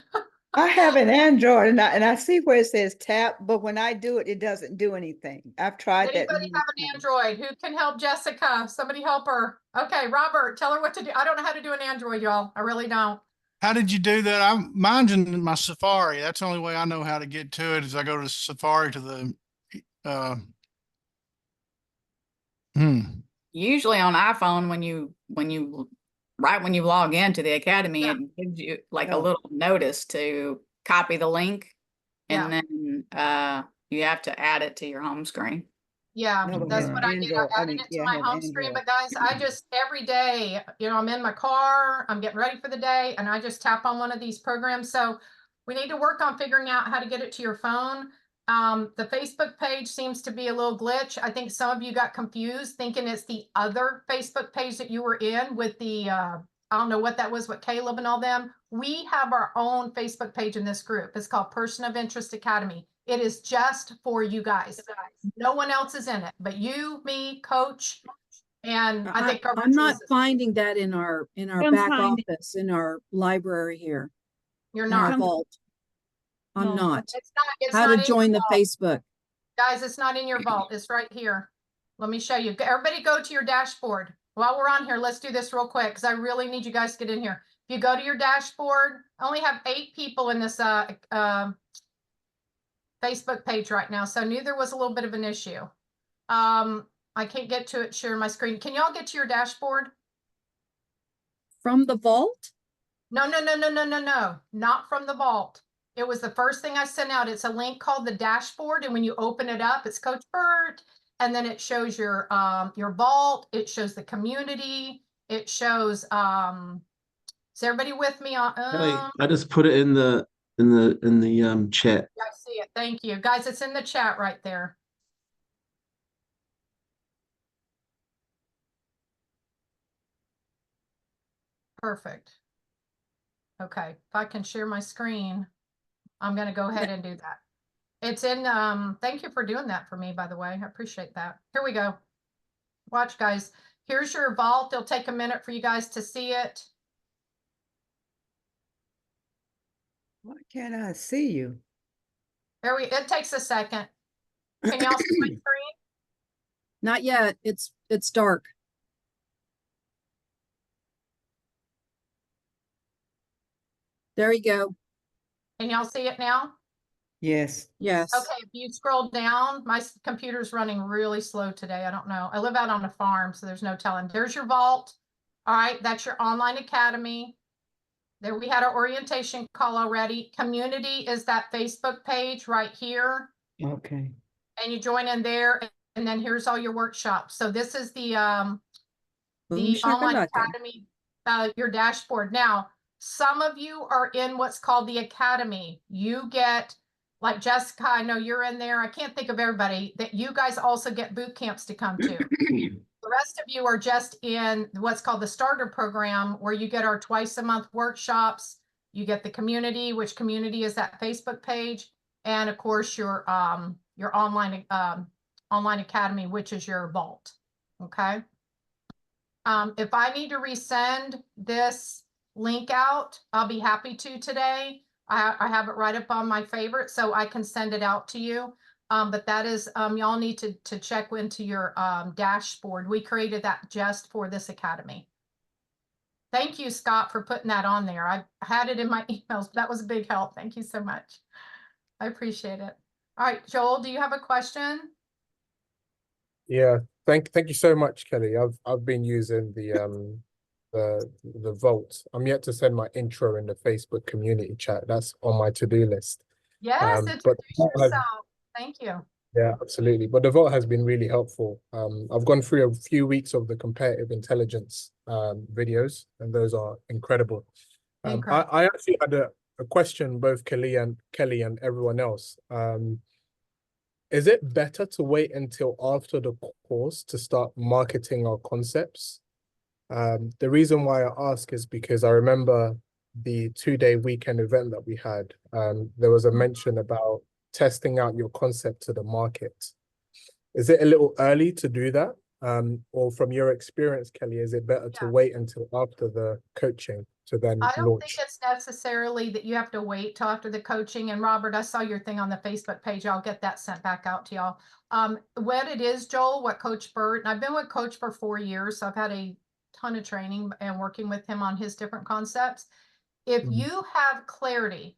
I have an Android and I see where it says tap, but when I do it, it doesn't do anything. I've tried that. Anybody have an Android? Who can help Jessica? Somebody help her. Okay, Robert, tell her what to do. I don't know how to do an Android, y'all. I really don't. How did you do that? Mine's in my Safari. That's the only way I know how to get to it is I go to Safari to the, Usually on iPhone, when you right when you log into the academy, Yeah. it gives you like Oh. a little notice to copy the link, and Yeah. then you have to add it to your home screen. Yeah, No, but that's yeah, what I did. Android, I I added mean, it to yeah, I my have home screen. Android. But guys, I just every day, I'm in my car, I'm getting ready for the day, and I just tap on one of these programs. So we need to work on figuring out how to get it to your phone. The Facebook page seems to be a little glitch. I think some of you got confused thinking it's the other Facebook page that you were in with the I don't know what that was, what Caleb and all them. We have our own Facebook page in this group. It's called Person of Interest Academy. It is just for you guys. No one else is in it, but you, me, Coach, and I think our I'm not assistant. finding that in our Don't back find it. office, in our library here, You're in our not. vault. I'm No. not. It's How not to in join your the vault. Facebook. Guys, it's not in your vault. It's right here. Let me show you. Everybody go to your dashboard. While we're on here, let's do this real quick because I really need you guys to get in here. If you go to your dashboard, I only have 8 people in this Facebook page right now, so I knew there was a little bit of an issue. I can't get to it, share my screen. Can y'all get to your dashboard? From the vault? No, not from the vault. It was the first thing I sent out. It's a link called the dashboard, and when you open it up, it's Coach Burt, and then it shows your vault. It shows the community. It shows. Is everybody with me on? Kelly, I just put it in the chat. I see it. Thank you, guys. It's in the chat right there. Perfect. Okay, if I can share my screen, I'm going to go ahead and do that. It's in, thank you for doing that for me, by the way. I appreciate that. Here we go. Watch, guys. Here's your vault. It'll take a minute for you guys to see it. Why can't I see you? It takes a second. Can y'all see my screen? Not yet. It's dark. There you go. Can y'all see it now? Yes. Yes. Okay, if you scroll down, my computer's running really slow today. I don't know. I live out on a farm, so there's no telling. There's your vault. All right, that's your online academy. There we had our orientation call already. Community is that Facebook page right here. Okay. And you join in there, and then here's all your workshops. So this is the Boom online shakalaka. academy, your dashboard. Now, some of you are in what's called the academy. You get, like Jessica, I know you're in there. I can't think of everybody, that you guys also get boot camps to come to. The rest of you are just in what's called the starter program, where you get our twice a month workshops. You get the community, which community is that Facebook page. And of course your online academy, which is your vault. Okay. If I need to resend this link out, I'll be happy to today. I have it right up on my favorite, so I can send it out to you. But that is, y'all need to check into your dashboard. We created that just for this academy. Thank you, Scott, for putting that on there. I had it in my emails, but that was a big help. Thank you so much. I appreciate it. All right, Joel, do you have a question? Yeah, thank you so much, Kelly. I've been using the vault. I'm yet to send my intro in the Facebook community chat. That's on my to-do list. Yes, But introduce yourself. Thank you. Yeah, absolutely. But the vote has been really helpful. I've gone through a few weeks of the competitive intelligence videos, and those are incredible. Incredible. I actually had a question, both Kelly and everyone else. Is it better to wait until after the course to start marketing our concepts? The reason why I ask is because I remember the 2-day weekend event that we had. There was a mention about testing out your concept to the market. Is it a little early to do that? Or from your experience, Kelly, is it better to wait until after the coaching to then I don't think launch? it's necessarily that you have to wait till after the coaching. And Robert, I saw your thing on the Facebook page. I'll get that sent back out to y'all. What it is, Joel, what Coach Burt, and I've been with Coach for 4 years, so I've had a ton of training and working with him on his different concepts. If you have clarity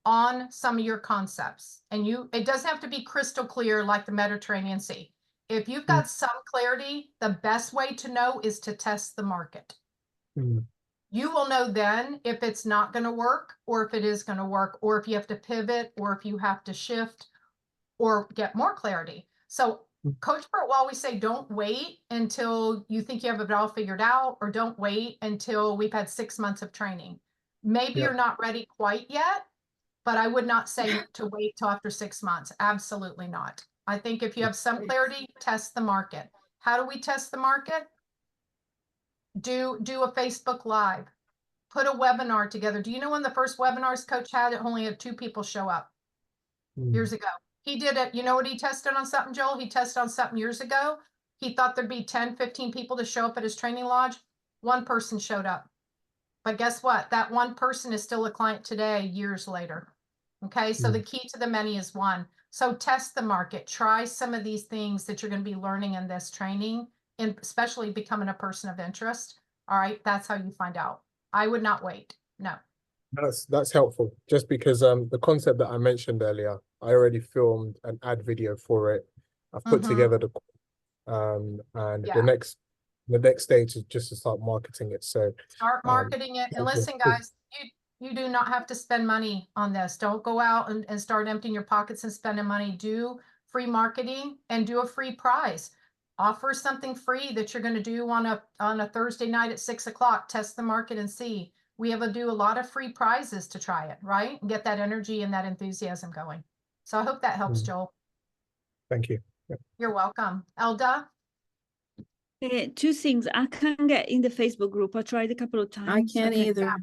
on some of your concepts, and it doesn't have to be crystal clear like the Mediterranean Sea. If you've got some clarity, the best way to know is to test the market. You will know then if it's not going to work, or if it is going to work, or if you have to pivot, or if you have to shift or get more clarity. So Coach Burt will always say, don't wait until you think you have it all figured out, or don't wait until we've had 6 months of training. Maybe you're not ready quite yet, but I would not say to wait till after 6 months. Absolutely not. I think if you have some clarity, test the market. How do we test the market? Do a Facebook Live. Put a webinar together. Do you know when the first webinars Coach had, it only had 2 people show up years ago? He did it. You know what he tested on something, Joel? He tested on something years ago. He thought there'd be 10, 15 people to show up at his training lodge. 1 person showed up. But guess what? That 1 person is still a client today, years later. Okay, so the key to the many is 1. So test the market. Try some of these things that you're going to be learning in this training, and especially becoming a person of interest. All right, that's how you find out. I would not wait. No. That's helpful. Just because the concept that I mentioned earlier, I already filmed an ad video for it. I've put together the and the next stage is just to start marketing it. So start marketing it. And listen, guys, you do not have to spend money on this. Don't go out and start emptying your pockets and spending money. Do free marketing and do a free prize. Offer something free that you're going to do on a Thursday night at 6 o'clock. Test the market and see. We have to do a lot of free prizes to try it, right? And get that energy and that enthusiasm going. So I hope that helps, Joel. Thank you. You're welcome. Elda? 2 things. I can't get in the Facebook group. I tried a couple of times. I can't either.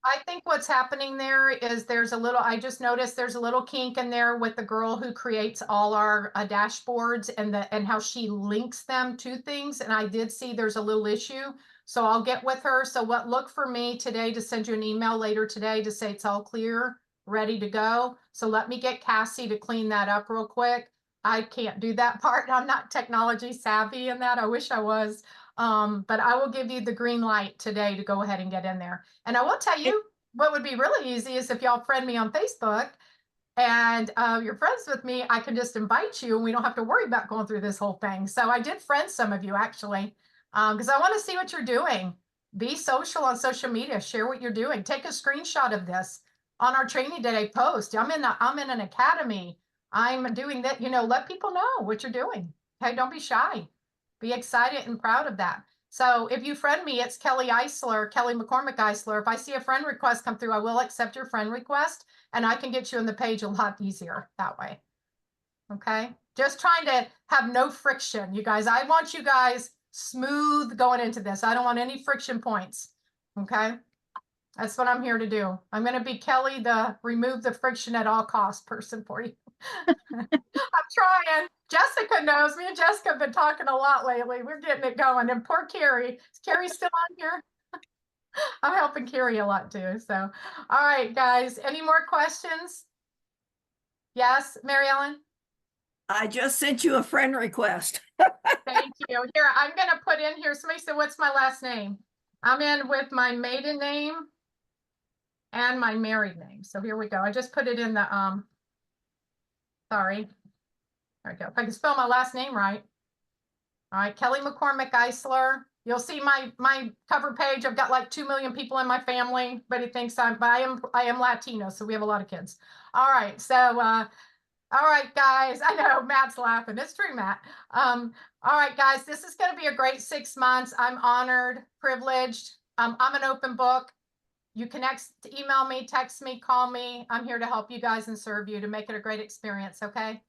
I think what's happening there is I just noticed there's a little kink in there with the girl who creates all our dashboards and how she links them to things. And I did see there's a little issue. So I'll get with her. So look for me today to send you an email later today to say it's all clear, ready to go. So let me get Cassie to clean that up real quick. I can't do that part. I'm not technology savvy in that. I wish I was. But I will give you the green light today to go ahead and get in there. And I will tell you what would be really easy is if y'all friend me on Facebook and you're friends with me, I can just invite you and we don't have to worry about going through this whole thing. So I did friend some of you actually, because I want to see what you're doing. Be social on social media, share what you're doing. Take a screenshot of this on our training today post. I'm in an academy. I'm doing that, let people know what you're doing. Okay, don't be shy. Be excited and proud of that. So if you friend me, it's Kelly McCormick Eisler. If I see a friend request come through, I will accept your friend request and I can get you on the page a lot easier that way. Okay. Just trying to have no friction, you guys. I want you guys smooth going into this. I don't want any friction points. Okay. That's what I'm here to do. I'm going to be Kelly, the remove the friction at all costs person for you. I'm trying. Jessica knows. Me and Jessica have been talking a lot lately. We're getting it going. And poor Carrie. Is Carrie still on here? I'm helping Carrie a lot too. So, all right, guys. Any more questions? Yes, Mary Ellen? I just sent you a friend request. Thank you. Here, I'm going to put in here. Somebody said, what's my last name? I'm in with my maiden name and my married name. So here we go. I just put it in the, sorry. There we go. If I can spell my last name right. All right, Kelly McCormick Eisler. You'll see my cover page. I've got like 2 million people in my family, but he thinks I am Latino, so we have a lot of kids. All right, so All right, guys. I know Matt's laughing. It's true, Matt. All right, guys, this is going to be a great 6 months. I'm honored, privileged. I'm an open book. You can email me, text me, call me. I'm here to help you guys and serve you to make it a great experience. Okay.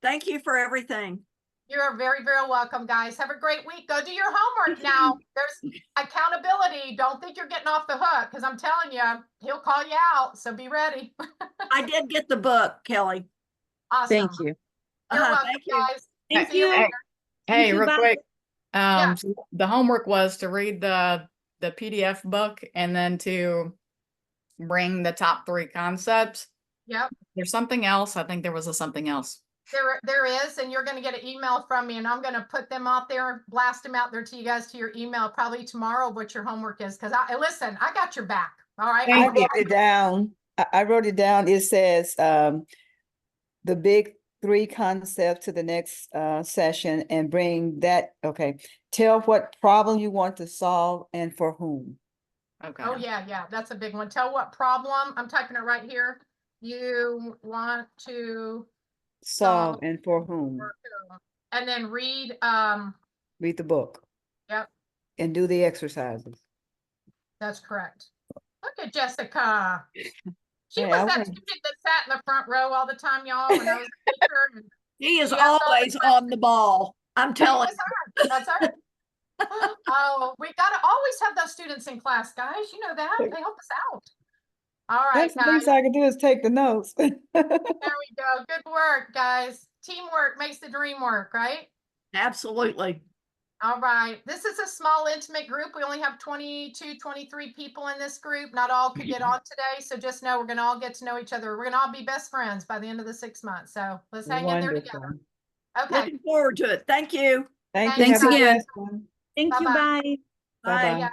Thank you for everything. You're very, very welcome, guys. Have a great week. Go do your homework now. There's accountability. Don't think you're getting off the hook because I'm telling you, he'll call you out. So be ready. I did get the book, Kelly. Awesome. Thank you. You're welcome, Thank you. guys. Thank See you you. later. Hey, you, real bye. quick. Yeah. So the homework was to read the PDF book and then to bring the top 3 concepts. Yep. There's something else. I think there was a something else. There is, and you're going to get an email from me, and I'm going to put them out there, blast them out there to you guys to your email probably tomorrow what your homework is. Because listen, I got your back. All right. I Thank you. wrote it down. I wrote it down. It says the big 3 concepts to the next session and bring that. Okay. Tell what problem you want to solve and for whom. Okay. Oh yeah, that's a big one. Tell what problem. I'm typing it right here. You want to Solve and for whom. and then read. Read the book. Yep, And do the exercises. that's correct. Look at Jessica. She Hey, was I that wanna- student that sat in the front row all the time, y'all. When I was a teacher. And He is She asked all the always on the ball. I'm telling you. That's her. Oh, we gotta always have those students in class, guys. You know that. They help us out. All right, That's the guys. least I can do is take the notes. There we go. Good work, guys. Teamwork makes the dream work, right? Absolutely. All right. This is a small, intimate group. We only have 22, 23 people in this group. Not all could get on today. So just know we're going to all get to know each other. We're going to all be best friends by the end of the 6 months. So let's hang in there together. Wonderful. Okay. Looking forward to it. Thank you. Thank you. Thanks Have a again. blessed one. Thank you. Bye-bye. Bye. Bye-bye. Yeah.